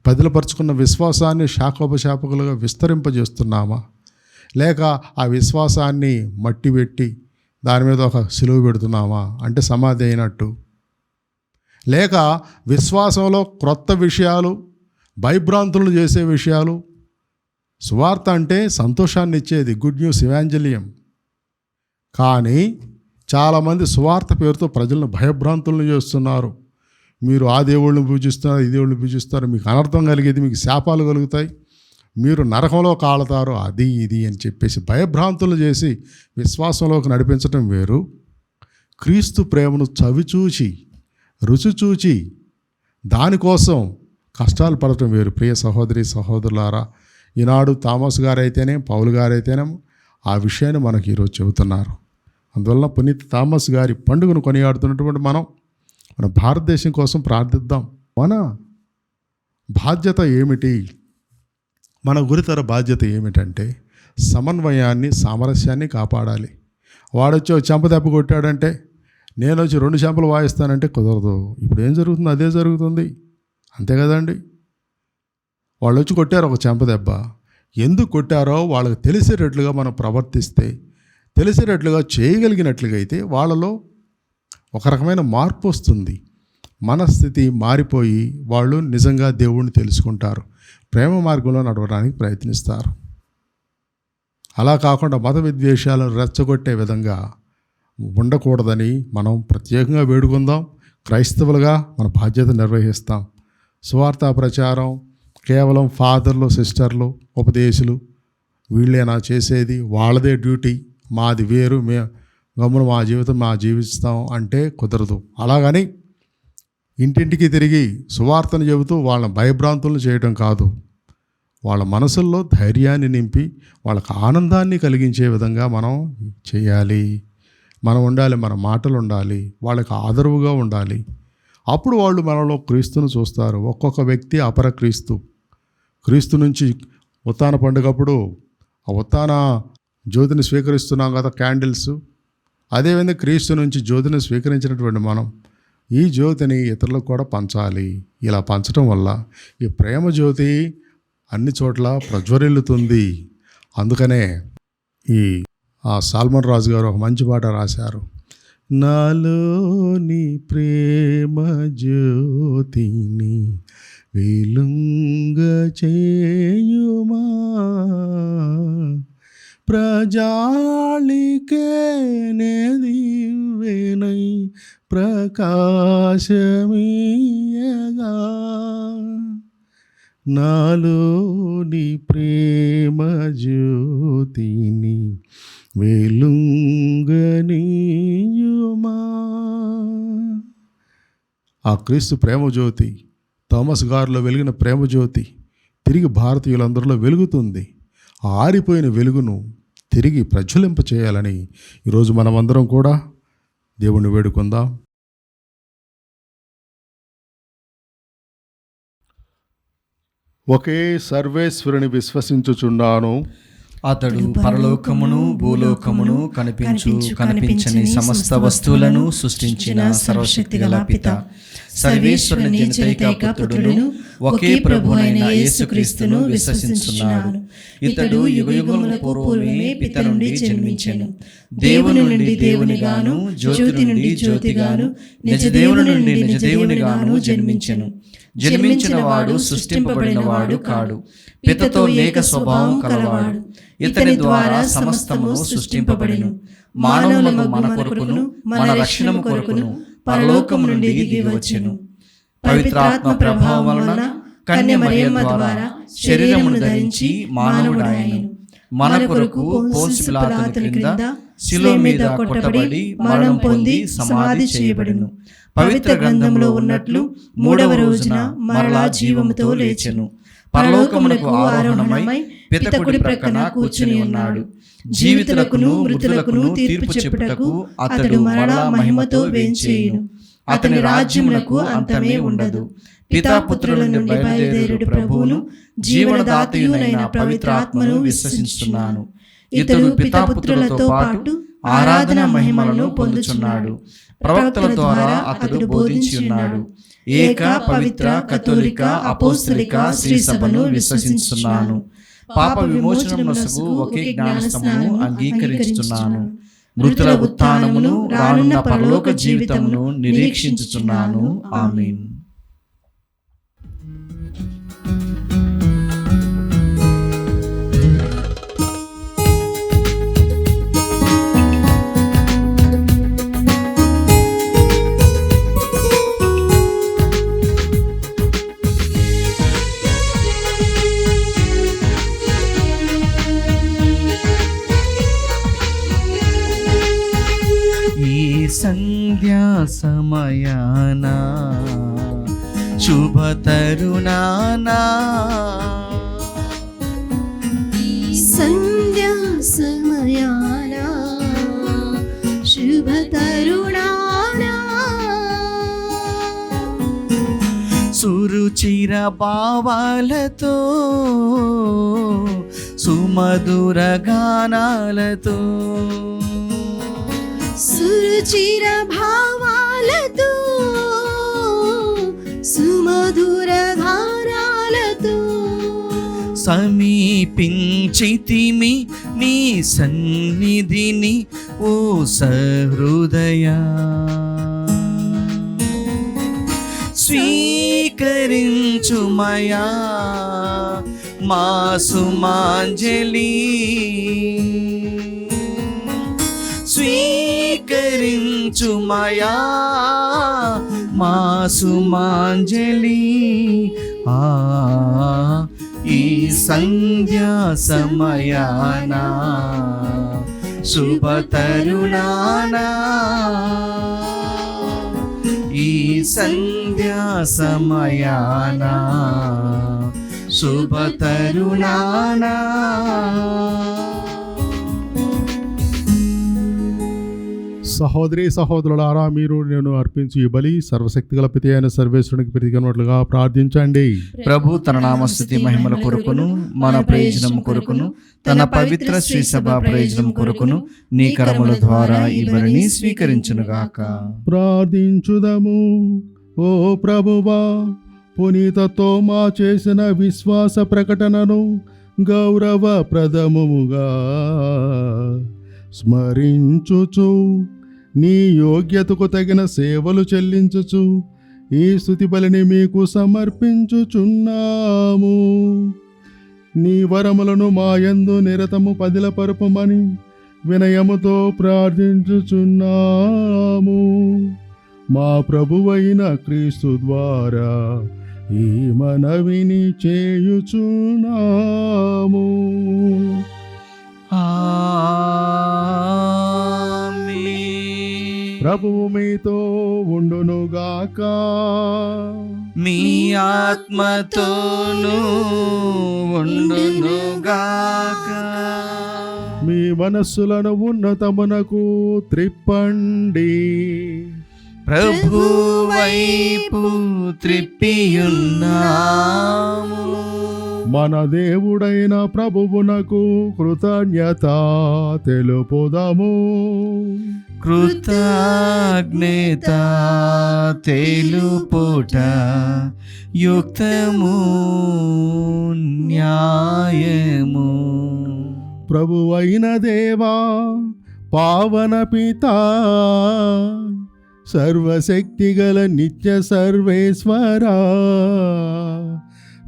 పదిలపరుచుకున్న విశ్వాసాన్ని శాఖోపశాఖలుగా విస్తరింపజేస్తున్నామా? లేక ఆ విశ్వాసాన్ని మట్టి పెట్టి దాని మీద ఒక సిలువ పెడుతున్నామా? అంటే సమాధి అయినట్టు. లేక విశ్వాసంలో క్రొత్త విషయాలు, భయభ్రాంతులను చేసే విషయాలు. సువార్త అంటే సంతోషాన్ని ఇచ్చేది, గుడ్ న్యూస్, ఇవాంజలియం. కానీ చాలామంది సువార్త పేరుతో ప్రజలను భయభ్రాంతులను చేస్తున్నారు. మీరు ఆ దేవుళ్ళని పూజిస్తున్నారు, ఈ దేవుళ్ళని పూజిస్తారు, మీకు అనర్థం కలిగేది, మీకు శాపాలు కలుగుతాయి, మీరు నరకంలో కాలుతారు, అది ఇది అని చెప్పేసి భయభ్రాంతులు చేసి విశ్వాసంలోకి నడిపించడం వేరు. క్రీస్తు ప్రేమను చవిచూచి, రుచి చూచి దానికోసం కష్టాలు పడటం వేరు. ప్రియ సహోదరి సహోదరులారా, ఈనాడు థామస్ గారైతేనే, పౌలు గారైతేనే ఆ విషయాన్ని మనకి ఈరోజు చెబుతున్నారు. అందువల్ల పునీత్ థామస్ గారి పండుగను కొనియాడుతున్నటువంటి మన భారతదేశం కోసం ప్రార్థిద్దాం. మన బాధ్యత ఏమిటి? మన గురుతర బాధ్యత ఏమిటంటే సమన్వయాన్ని, సామరస్యాన్ని కాపాడాలి. వాడొచ్చి చెంపదెబ్బ కొట్టాడంటే నేను వచ్చి 2 చెంపలు వాయిస్తానంటే కుదరదు. ఇప్పుడు ఏం జరుగుతుందో అదే జరుగుతుంది, అంతే కదండి. వాళ్ళు వచ్చి కొట్టారు ఒక చెంపదెబ్బ. ఎందుకు కొట్టారో వాళ్ళకి తెలిసేటట్లుగా మనం ప్రవర్తిస్తే, తెలిసేటట్లుగా చేయగలిగినట్లుగా అయితే వాళ్ళలో ఒక రకమైన మార్పు వస్తుంది. మనస్థితి మారిపోయి వాళ్ళు నిజంగా దేవుణ్ణి తెలుసుకుంటారు, ప్రేమ మార్గంలో నడవడానికి ప్రయత్నిస్తారు. అలా కాకుండా మత విద్వేషాలను రెచ్చగొట్టే విధంగా ఉండకూడదని మనం ప్రత్యేకంగా వేడుకుందాం. క్రైస్తవులుగా మన బాధ్యత నిర్వహిస్తాం. సువార్తా ప్రచారం కేవలం ఫాదర్లు, సిస్టర్లు, ఉపదేశులు వీళ్ళేనా చేసేది? వాళ్ళదే డ్యూటీ, మాది వేరు, గమ్మున మా జీవితం మా జీవిస్తాం అంటే కుదరదు. అలాగని ఇంటింటికి తిరిగి సువార్తను చెబుతూ వాళ్ళ భయభ్రాంతులను చేయడం కాదు. వాళ్ళ మనసుల్లో ధైర్యాన్ని నింపి వాళ్ళకి ఆనందాన్ని కలిగించే విధంగా మనం చేయాలి. మనం ఉండాలి, మన మాటలు ఉండాలి, వాళ్ళకి ఆదరవుగా ఉండాలి. అప్పుడు వాళ్ళు మనలో క్రీస్తును చూస్తారు. ఒక్కొక్క వ్యక్తి అపర క్రీస్తు. క్రీస్తు నుంచి ఉత్థాన పండుగప్పుడు ఆ ఉత్థాన జ్యోతిని స్వీకరిస్తున్నాం కదా, క్యాండిల్స్. అదేవిధంగా క్రీస్తు నుంచి జ్యోతిని స్వీకరించినటువంటి మనం ఈ జ్యోతిని ఇతరులకు కూడా పంచాలి. ఇలా పంచడం వల్ల ఈ ప్రేమ జ్యోతి అన్ని చోట్ల ప్రజ్వరిల్లుతుంది. అందుకనే సాల్మన్ రాజు గారు ఒక మంచి పాట రాశారు. నాలోని ప్రేమ జ్యోతిని వెలుంగ చేయుమా, ప్రజాళికే నెదివెనై ప్రకాశమీయగా, నాలోని ప్రేమ జ్యోతిని వెలుంగనీయుమా. ఆ క్రీస్తు ప్రేమ జ్యోతి, థామస్ గారిలో వెలిగిన ప్రేమ జ్యోతి తిరిగి భారతీయులందరిలో వెలుగుతుంది. ఆ ఆరిపోయిన వెలుగును తిరిగి ప్రజ్వలింప చేయాలని ఈరోజు మనమందరం కూడా దేవుణ్ణి వేడుకుందాం. ఒకే సర్వేశ్వరుని విశ్వసించుచున్నాను, అతడు పరలోకమును భూలోకమును కనిపించని సమస్త వస్తువులను సృష్టించిన సర్వశక్తి గల పిత, సర్వేశ్వరుని జనితైక పుత్రుడును ఒకే ప్రభు అయిన యేసుక్రీస్తును విశ్వసించుచున్నాను. ఇతడు యుగయుగముల పూర్వమే పిత నుండి జన్మించెను. దేవుని నుండి దేవునిగాను, జ్యోతి నుండి జ్యోతిగాను, నిజదేవుని నుండి నిజదేవునిగాను జన్మించెను. జన్మించిన వాడు సృష్టింపబడిన వాడు కాడు, పితతో ఏక స్వభావం కలవాడు. ఇతని ద్వారా సమస్తము సృష్టింపబడిను. మానవులను మన కొరకును మన రక్షణము కొరకును పరలోకము నుండి దిగి వచ్చెను. పవిత్రాత్మ ప్రభావం వలన కన్య మరియమ్మ ద్వారా శరీరమును ధరించి మానవుడాయెను. మన కొరకు పోన్సు పిలాతుని క్రింద శిలువ మీద కొట్టబడి మరణం పొంది సమాధి చేయబడెను. పవిత్ర గ్రంథంలో ఉన్నట్లు మూడవ రోజున మరలా జీవముతో లేచెను. పరలోకమునకు ఆరోహణమై పిత కుడి ప్రక్కన కూర్చుని ఉన్నాడు. జీవితులకును మృతులకును తీర్పు చెప్పుటకు అతడు మరలా మహిమతో వేంచేయును. అతని రాజ్యమునకు అంతమే ఉండదు. పితాపుత్రుల నుండి బయలుదేరుడు ప్రభువును, జీవనదాతయునైన పవిత్రాత్మను విశ్వసిస్తున్నాను. ఇతడు పితాపుత్రులతో పాటు ఆరాధన మహిమలను పొందుచున్నాడు. ప్రవక్తల ద్వారా అతడు బోధించి ఉన్నాడు. ఏక పవిత్ర కథోలిక అపోస్తలిక శ్రీ సభను విశ్వసిస్తున్నాను. పాప విమోచనమునకు ఒకే జ్ఞానస్నానము అంగీకరించుచున్నాను. మృతుల ఉత్థానమును రానున్న పరలోక జీవితమును నిరీక్షించుచున్నాను. ఆమేన్. సంధ్యా సమయాన శుభ తరుణాన, సంధ్యా సమయాన శుభ తరుణాన, సురుచిర భావాలతో సుమధుర గానాలతో, సురుచిర భావాలతో సుమధుర గానాలతో సమీపించితిమి నీ సన్నిధిని ఓ సహృదయా. స్వీకరించుమయా మా సుమాంజలి, స్వీకరించుమయా మా సుమాంజలి. ఈ సంధ్యా సమయాన శుభ తరుణాన, ఈ సంధ్యా సమయాన శుభ తరుణాన. సహోదరి సహోదరులారా, మీరు నేను అర్పించి ఈ బలి సర్వశక్తిగల పిత అయిన సర్వేశ్వరునికి ప్రీతిగనట్లుగా ప్రార్థించండి. ప్రభు తన నామస్తుతి మహిమల కొరకును మన ప్రయోజనం కొరకును తన పవిత్ర శ్రీ సభ ప్రయోజనం కొరకును నీ కరముల ద్వారా ఈ బలిని స్వీకరించునుగాక. ప్రార్థించుదము. ఓ ప్రభువా, పునీత తోమా చేసిన విశ్వాస ప్రకటనను గౌరవప్రదముగా స్మరించుచు నీ యోగ్యతకు తగిన సేవలు చెల్లించుచు ఈ స్తుతి బలిని మీకు సమర్పించుచున్నాము. నీ వరములను మాయందు నిరతము పదిలపరుపమని వినయముతో ప్రార్థించుచున్నాము. మా ప్రభువైన క్రీస్తు ద్వారా ఈ మనవిని చేయుచున్నాము. ప్రభువు మీతో ఉండునుగాక. మీ ఆత్మతోనూ ఉండునుగాక. మీ మనస్సులను ఉన్నతమునకు త్రిప్పండి. ప్రభు వైపు త్రిప్పియున్నాము. మన దేవుడైన ప్రభువునకు కృతజ్ఞత తెలుపుదాము. కృతజ్ఞత తెలుపుట యుక్తము న్యాయము. ప్రభువైన దేవా, పావన పితా, సర్వశక్తిగల నిత్య సర్వేశ్వరా,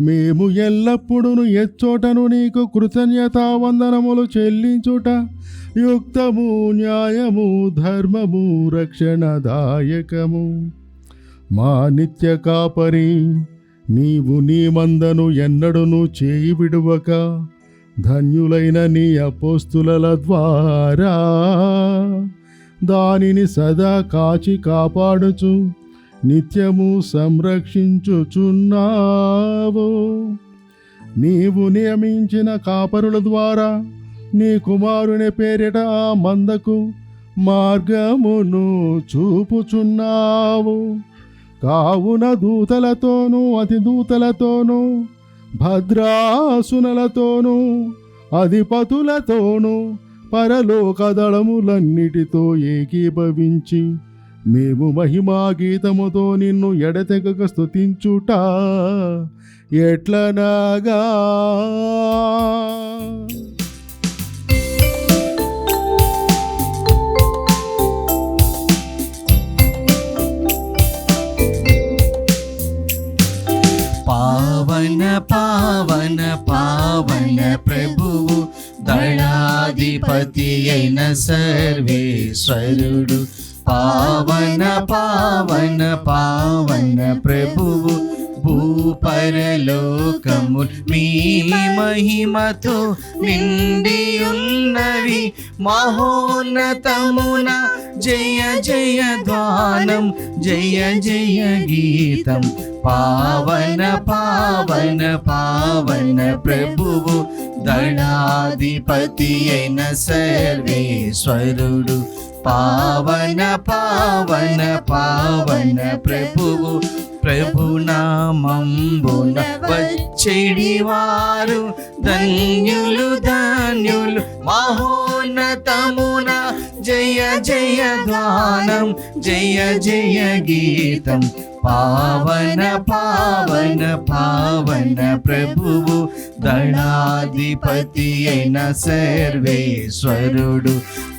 మేము ఎల్లప్పుడూ ఎచ్చోటను నీకు కృతజ్ఞతా వందనములు చెల్లించుట యుక్తము న్యాయము ధర్మము రక్షణదాయకము. మా నిత్య కాపరి నీవు నీ మందను ఎన్నడూను చేయి విడువక ధన్యులైన నీ అపోస్తుల ద్వారా దానిని సదా కాచి కాపాడుచు నిత్యము సంరక్షించుచున్నావు. నీవు నియమించిన కాపరుల ద్వారా నీ కుమారుని పేరిట ఆ మందకు మార్గమును చూపుచున్నావు. కావున దూతలతోనూ అతిదూతలతోనూ భద్రాసునలతోనూ అధిపతులతోనూ పరలోక దళములన్నిటితో ఏకీభవించి మేము మహిమా గీతముతో నిన్ను ఎడతెగక స్తుతించుట ఎట్లనగా, పావన పావన పావన ప్రభువు దళాధిపతి అయిన సర్వేశ్వరుడు. పావన పావన పావన ప్రభువు భూపరలోకము మీ మహిమతో నిండి ఉన్నవి. మహోన్నతమున జయ జయ ధ్వానం జయ జయ గీతం. పావన పావన పావన ప్రభువు దళాధిపతి అయిన సర్వేశ్వరుడు. పావన పావన పావన ప్రభువు ప్రభునామంబున వచ్చేడి వారు ధన్యులు ధన్యులు. మహోన్నతమున జయ జయ ధ్వానం జయ జయ గీతం. పావన పావన పావన ప్రభువు దళాధిపతి అయిన సర్వేశ్వరుడు.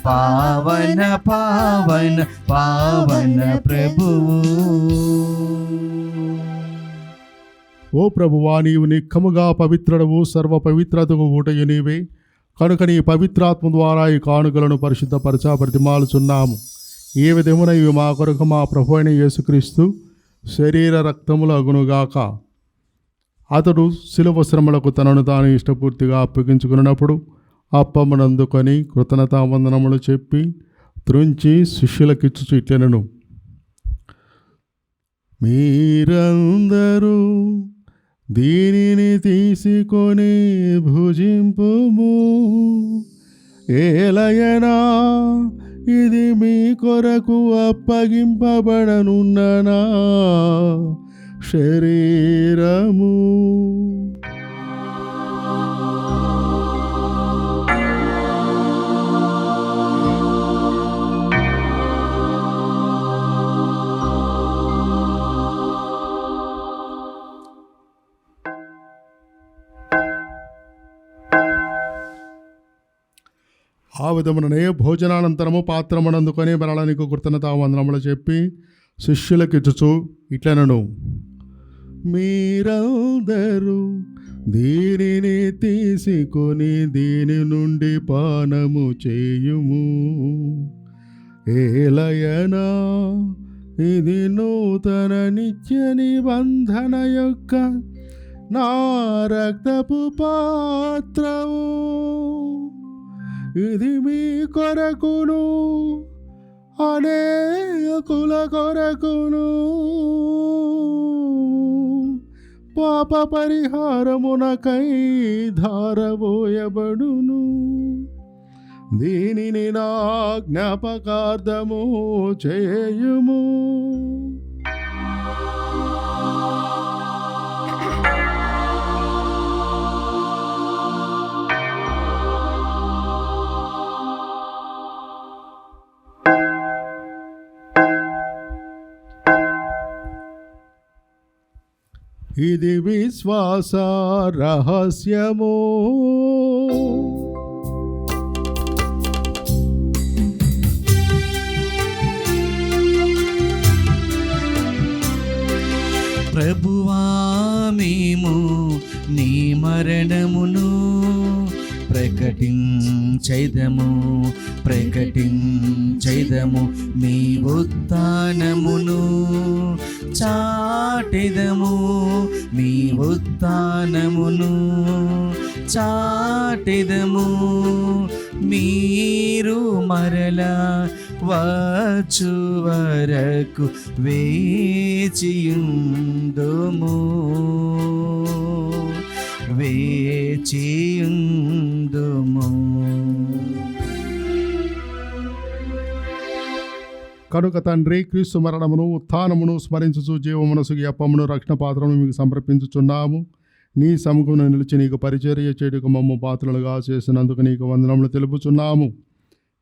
పావన పావన పావన ప్రభువు. ఓ ప్రభువా, నీవు నిక్కముగా పవిత్రుడవు, సర్వ పవిత్రతకు ఊటయు నీవే. కనుక నీ పవిత్రాత్మ ద్వారా ఈ కానుకలను పరిశుద్ధపరచ ప్రతిమాలుచున్నాము. ఏ విధమున ఇవి మా కొరకు మా ప్రభు అయిన యేసుక్రీస్తు శరీర రక్తములు అగునుగాక. అతడు శిలువ శ్రమలకు తనను తాను ఇష్టపూర్తిగా అప్పగించుకున్నప్పుడు అప్పమునందుకొని కృతజ్ఞతావందనములు చెప్పి త్రుంచి శిష్యులకిచ్చుచు ఇట్లనెను: మీరందరూ దీనిని తీసుకొని భుజింపుము. ఏలయనా ఇది మీ కొరకు అప్పగింపబడనున్న నా శరీరము. ఆ విధముననే భోజనానంతరము పాత్రమునందుకొని మరల నీకు కృతజ్ఞతావందనములు చెప్పి శిష్యులకిచ్చుచు ఇట్లనెను: మీరందరూ దీనిని తీసుకొని దీని నుండి పానము చేయుము. ఏలయనా ఇది నూతన నిత్య నిబంధన యొక్క నా రక్తపు పాత్రము. ఇది మీ కొరకును అనేకుల కొరకును పాప పరిహారమునకై ధారబోయబడును. దీనిని నా జ్ఞాపకార్థము చేయుము. ఇది విశ్వాస రహస్యము. ప్రభువా మేము నీ మరణమును ప్రకటించైదము మీ ఉత్థానమును చాటెదము మీరు మరలా వచ్చు వరకు వేచియుందుము. కనుక తండ్రి, క్రీస్తు మరణమును ఉత్థానమును స్మరించుచు జీవమునసుగి అప్పమును రక్షణ పాత్రను మీకు సమర్పించుచున్నాము. నీ సముఖమున నిలిచి నీకు పరిచర్య చేయుటకు మమ్ము పాత్రలుగా చేసినందుకు నీకు వందనములు తెలుపుచున్నాము.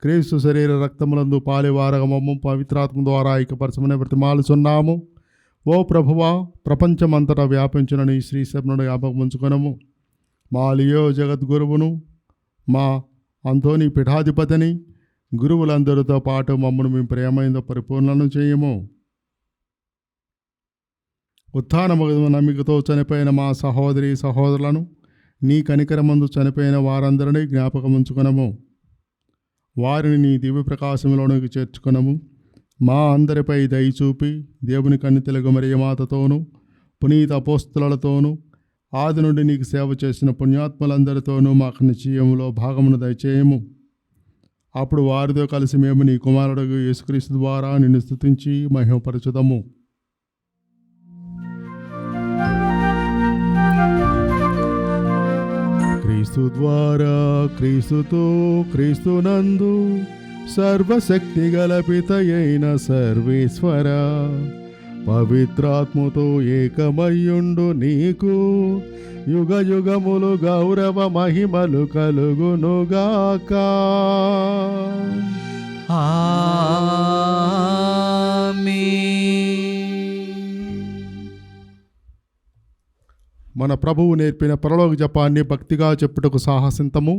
క్రీస్తు శరీర రక్తములందు పాలివారగ మమ్ము పవిత్రాత్మ ద్వారా ఐక్యపరచమని బ్రతిమాలుచున్నాము. ఓ ప్రభువా, ప్రపంచమంతటా వ్యాపించిన నీ శ్రీశబ్దను జ్ఞాపకముంచుకొనము. మా లియో జగద్గురువును, మా అంతోని పీఠాధిపతిని, గురువులందరితో పాటు మమ్మను మేము ప్రేమైందో పరిపూర్ణను చేయము. ఉత్థానమగు నమ్మికతో చనిపోయిన మా సహోదరి సహోదరులను, నీ కనికరమందు చనిపోయిన వారందరినీ జ్ఞాపకముంచుకొనము. వారిని నీ దివ్య ప్రకాశంలోనికి చేర్చుకొనము. మా అందరిపై దయ చూపి దేవుని కన్నితెలుగు మరియమాతతోనూ పునీత అపోస్తలులతోనూ ఆది నుండి నీకు సేవ చేసిన పుణ్యాత్మలందరితోనూ మాకు నిశ్చయములో భాగమును దయచేయము. అప్పుడు వారితో కలిసి మేము నీ కుమారుడు యేసుక్రీస్తు ద్వారా నిన్ను స్తుతించి మహిమపరచుదము. క్రీస్తు ద్వారా, క్రీస్తుతో, క్రీస్తునందు సర్వశక్తి గల పితయైన సర్వేశ్వర, పవిత్రాత్మతో ఏకమయ్యుండు నీకు యుగ యుగములు గౌరవ మహిమలు కలుగునుగాక. మన ప్రభువు నేర్పిన పరలోక జపాన్ని భక్తిగా చెప్పుటకు సాహసింతము.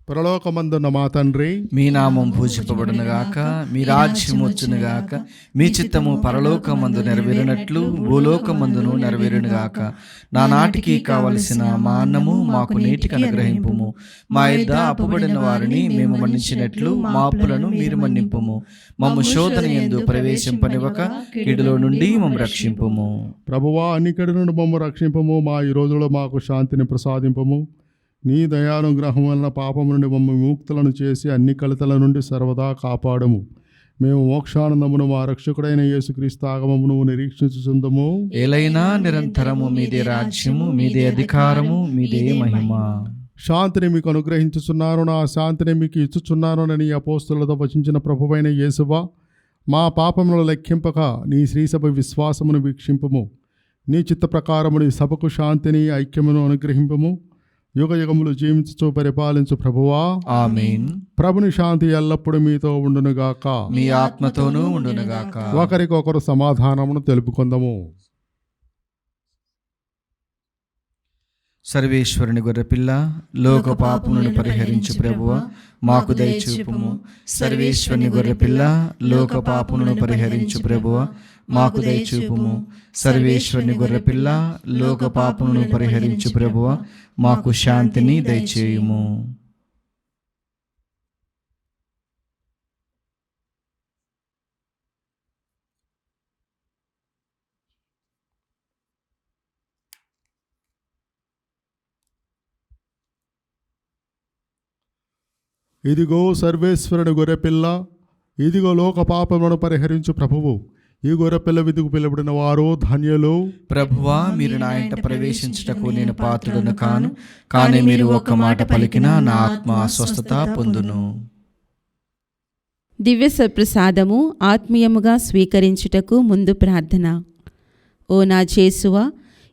పరలోకమందున్న మా తండ్రి, మీ నామం పూజింపబడునుగాక, మీ రాజ్యం వచ్చునుగాక, మీ చిత్తము పరలోకమందు నెరవేరినట్లు భూలోకమందును నెరవేరునుగాక. నానాటికి కావలసిన మా అన్నము మాకు నేటికి అనుగ్రహింపుము. మా యొద్ద అప్పుబడిన వారిని మేము మన్నించినట్లు మా అప్పులను మీరు మన్నింపుము. మమ్ము శోధన యందు ప్రవేశింపనివ్వక కీడులో నుండి మమ్ము రక్షింపుము. ప్రభువా, అన్ని కీడు నుండి మమ్ము రక్షింపము. మా ఈ రోజులో మాకు శాంతిని ప్రసాదింపము. నీ దయానుగ్రహం వలన పాపం నుండి మమ్మ విముక్తులను చేసి అన్ని కలతల నుండి సర్వదా కాపాడము. మేము మోక్షానందమును మా రక్షకుడైన యేసుక్రీస్తు ఆగమమును నిరీక్షించుచుందము. ఏలైనా నిరంతరము మీదే రాజ్యము, మీదే అధికారము, మీదే మహిమ. శాంతిని మీకు అనుగ్రహించుచున్నాను, నా శాంతిని మీకు ఇచ్చుచున్నాను అని అపోస్తలులతో వచించిన ప్రభువైన యేసువా, మా పాపములను లెక్కింపక నీ శ్రీసభ విశ్వాసమును వీక్షింపము. నీ చిత్త ప్రకారము నీ సభకు శాంతిని ఐక్యమును అనుగ్రహింపము. యుగ యుగములు జీవించుచు పరిపాలించు ప్రభువా, ఆమేన్. ప్రభుని శాంతి ఎల్లప్పుడూ మీతో ఉండునుగాక, మీ ఆత్మతోనూ ఉండునుగాక. ఒకరికొకరు సమాధానమును తెలుపుకుందాము. సర్వేశ్వరుని గొర్రెపిల్ల, లోక పాపములను పరిహరించు ప్రభువా, మాకు దయచూపుము. సర్వేశ్వరుని గొర్రెపిల్ల, లోక పాపములను పరిహరించు ప్రభువా, మాకు దయచూపుము. సర్వేశ్వరుని గొర్రెపిల్ల, లోక పాపములను పరిహరించు ప్రభువా, మాకు శాంతిని దయచేయుము. ఇదిగో సర్వేశ్వరుని గొర్రెపిల్ల, ఇదిగో లోక పాపములను పరిహరించు ప్రభువు. ఈ గొర్రెపిల్ల విధుకు పిలువబడిన వారు ధన్యులు. ప్రభువా, మీరు నా ఇంట ప్రవేశించుటకు నేను పాత్రుడను కాను, కానీ మీరు ఒక్క మాట పలికినా నా ఆత్మ స్వస్థత పొందును. దివ్య సప్రసాదము ఆత్మీయముగా స్వీకరించుటకు ముందు ప్రార్థన. ఓ నా యేసువా,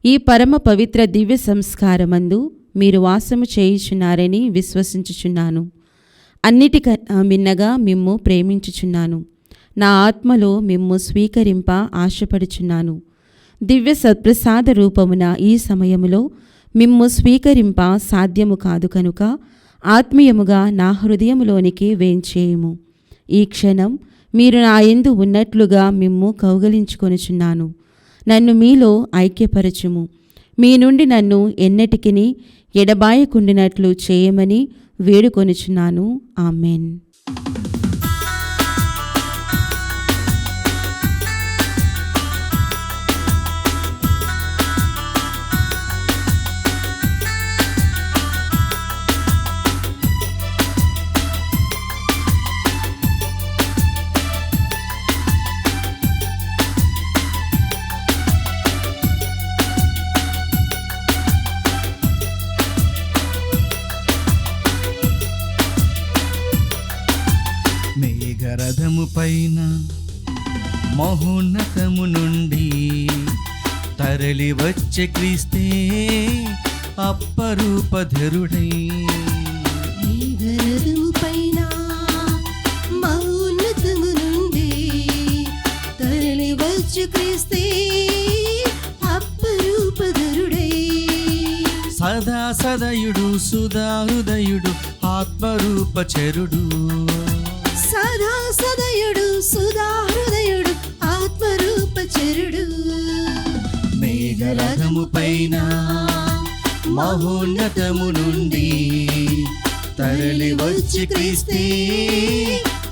ఈ పరమ పవిత్ర దివ్య సంస్కారమందు మీరు వాసము చేయుచున్నారని విశ్వసించుచున్నాను. అన్నిటికన్నా మిన్నగా మిమ్ము ప్రేమించుచున్నాను. నా ఆత్మలో మిమ్ము స్వీకరింప ఆశపడుచున్నాను. దివ్య సత్ప్రసాద రూపమున ఈ సమయములో మిమ్ము స్వీకరింప సాధ్యము కాదు కనుక ఆత్మీయముగా నా హృదయములోనికి వేంచేయుము. ఈ క్షణం మీరు నా యందు ఉన్నట్లుగా మిమ్ము కౌగలించుకొనుచున్నాను. నన్ను మీలో ఐక్యపరచుము. మీ నుండి నన్ను ఎన్నటికిని ఎడబాయకుండినట్లు చేయమని వేడుకొనుచున్నాను. ఆమెన్. మేఘరథము పైన మహోన్నతము నుండి తరలి వచ్చే క్రీస్తే అప్పరూపధరుడై. మేఘరథము పైన మహోన్నతము నుండి తరలి వచ్చే క్రీస్తే అప్పరూపధరుడై. సదా సదయుడు సుధాహృదయుడు ఆత్మరూపచరుడు. సదా సదయుడు సుధాహృదయుడు ఆత్మరూపచరుడు. మేఘరథము పైన మహోన్నతము నుండి తరలి వచ్చి క్రీస్తే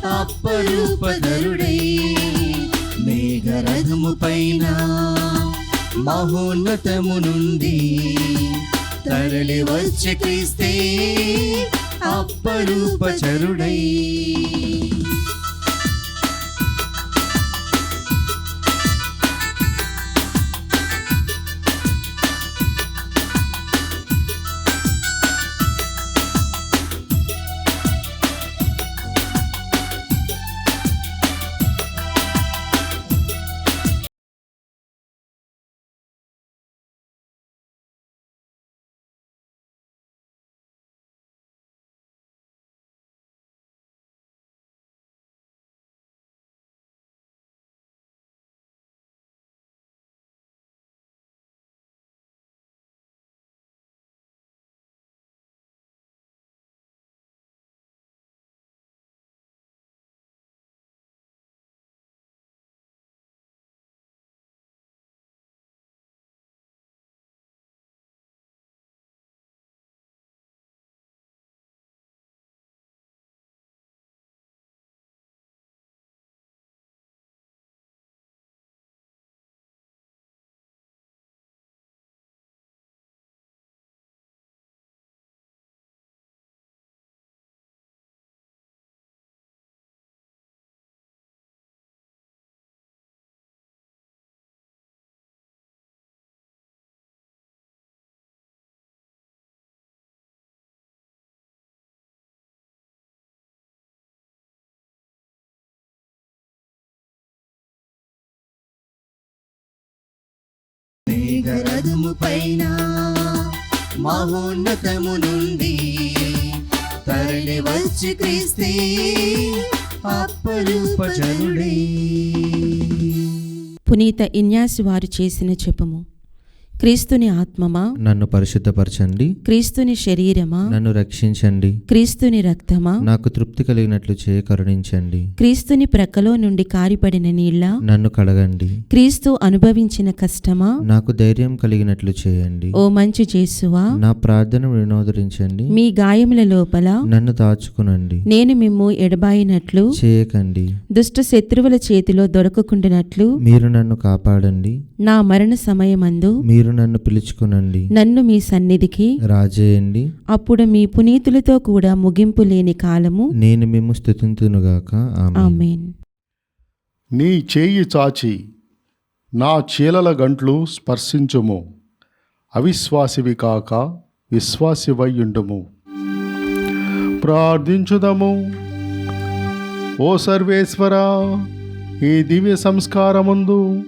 అప్పరూపధరుడై. మేఘరథము పైన మహోన్నతము నుండి తరలి వచ్చి క్రీస్తే అప్పరూపచరుడై. మేఘరథము పైన మహోన్నతము నుండి తరలి వచ్చి క్రీస్తే అప్పరూపజనుడై. పునీత ఇన్యాసి వారు చేసిన జపము. క్రీస్తుని ఆత్మమా నన్ను పరిశుద్ధపరచండి. క్రీస్తుని శరీరమా నన్ను రక్షించండి. క్రీస్తుని రక్తమా నాకు తృప్తి కలిగినట్లు చేయ కరుణించండి. క్రీస్తుని ప్రక్కలో నుండి కారిపడిన నీళ్ల నన్ను కడగండి. క్రీస్తు అనుభవించిన కష్టమా నాకు ధైర్యం కలిగినట్లు చేయండి. ఓ మంచి యేసువా నా ప్రార్థన వినోదరించండి. మీ గాయముల లోపల నన్ను దాచుకునండి. నేను మిమ్ము ఎడబాయినట్లు చేయకండి. దుష్ట శత్రువుల చేతిలో దొరకకుండానట్లు మీరు నన్ను కాపాడండి. నా మరణ సమయమందు మీరు నన్ను పిలుచుకునండి. నన్ను మీ సన్నిధికి రాజేయండి. అప్పుడు మీ పునీతులతో కూడా ముగింపు లేని కాలము నేను మిమ్ము స్తుతింతునుగాక. ఆమేన్. ఆమేన్. నీ చేయి చాచి నా చీలల గంట్లు స్పర్శించుము. అవిశ్వాసివి కాక విశ్వాసివయ్యుండుము. ప్రార్థించుదము. ఓ సర్వేశ్వరా, ఈ దివ్య సంస్కారముందు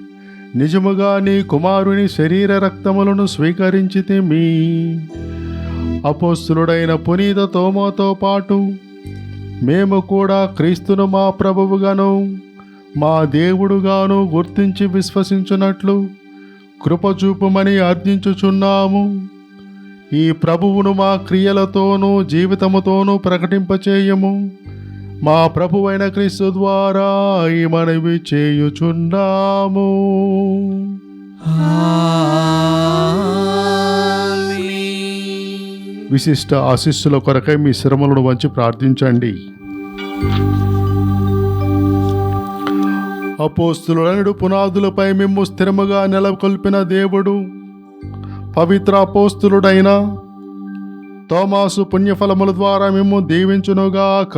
నిజముగా నీ కుమారుని శరీర రక్తములను స్వీకరించితిమి. అపోస్తులుడైన పునీత తోమాతో పాటు మేము కూడా క్రీస్తును మా ప్రభువుగాను మా దేవుడుగాను గుర్తించి విశ్వసించున్నట్లు కృపచూపుమని అర్థించుచున్నాము. ఈ ప్రభువును మా క్రియలతోనూ జీవితముతోనూ ప్రకటింపచేయము. మా ప్రభువైన క్రీస్తు ద్వారా ఈ మనవి చేయుచున్నాము. విశిష్ట ఆశీస్సుల కొరకై మీ శిరములను వంచి ప్రార్థించండి. అపోస్తులుడనుడు పునాదులపై మిమ్ము స్థిరముగా నెలకొల్పిన దేవుడు పవిత్ర అపోస్తులుడైన తోమాసు పుణ్యఫలముల ద్వారా మిమ్ము దీవించునుగాక.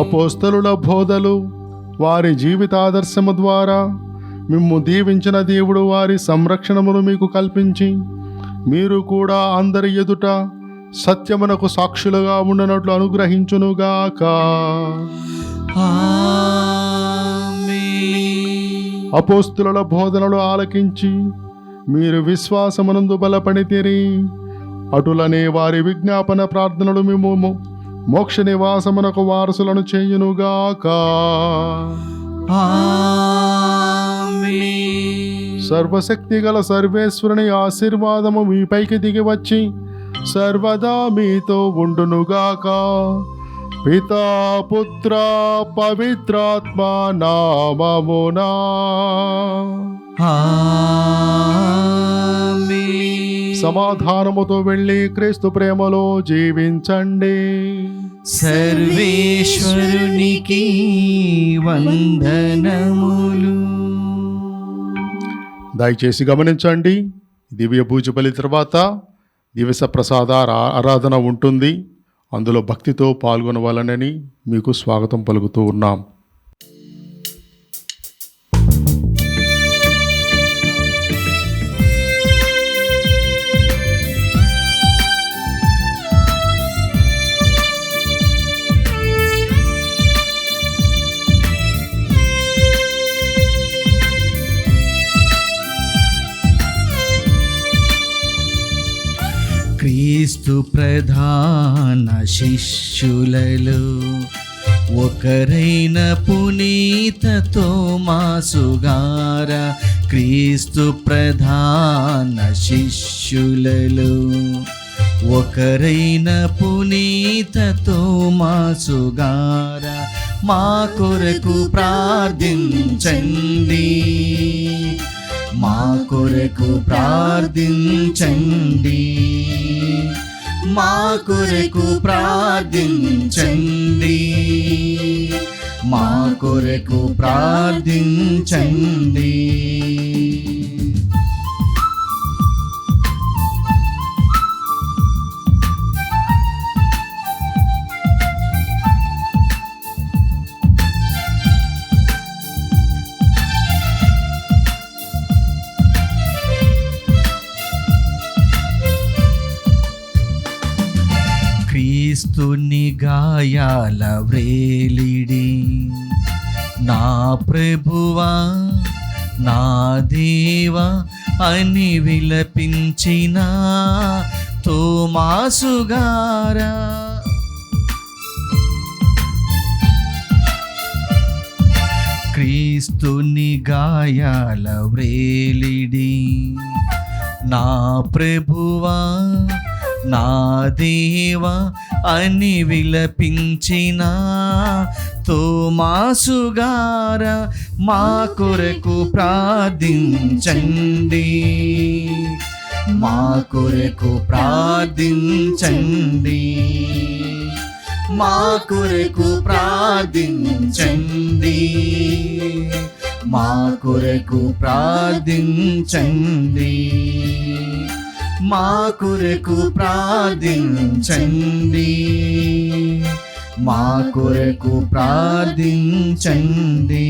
అపోస్తలుల బోధలు వారి జీవితాదర్శము ద్వారా మిమ్ము దీవించిన దేవుడు వారి సంరక్షణమును మీకు కల్పించి మీరు కూడా అందరి ఎదుట సత్యమునకు సాక్షులుగా ఉండనట్లు అనుగ్రహించునుగాక. అపోస్తుల బోధనలు ఆలకించి మీరు విశ్వాసమునందు బలపడితిరి. అటులనే వారి విజ్ఞాపన ప్రార్థనలు మేము మోక్ష నివాసమునకు వారసులను చేయునుగాక. సర్వశక్తి గల సర్వేశ్వరుని ఆశీర్వాదము మీపైకి దిగి వచ్చి సర్వదా మీతో ఉండునుగాక. పితా పుత్ర పవిత్రాత్మ నామమునా. సమాధానముతో వెళ్ళి క్రీస్తు ప్రేమలో జీవించండి. సర్వేశ్వరునికి వందనములు. దయచేసి గమనించండి, దివ్య పూజ బలి తర్వాత దివస ప్రసాద ఆరాధన ఉంటుంది. అందులో భక్తితో పాల్గొనవాలనని మీకు స్వాగతం పలుకుతూ ఉన్నాం. క్రీస్తు ప్రధాన శిష్యులలో ఒకరైన పునీత తోమాసు గారా. క్రీస్తు ప్రధాన శిష్యులలో ఒకరైన పునీత తోమాసు గారా. మా కొరకు ప్రార్థించండి, మా కొరకు ప్రార్థించండి, మా కొరకు ప్రార్థించండి, మా కొరకు ప్రార్థించండి. క్రీస్తుని గాయాల వ్రేలిడి నా ప్రభువా నా దేవా అని విలపించిన తోమాసు గారా. క్రీస్తుని గాయాల వ్రేలిడి నా ప్రభువా నా దేవా అని విలపించిన తోమాసు గారా. మా కొరకు ప్రార్థించండి, మా కొరకు ప్రార్థించండి, మా కొరకు ప్రార్థించండి, మా కొరకు ప్రార్థించండి, మా కొరకు ప్రార్థించండి, మా కొరకు ప్రార్థించండి.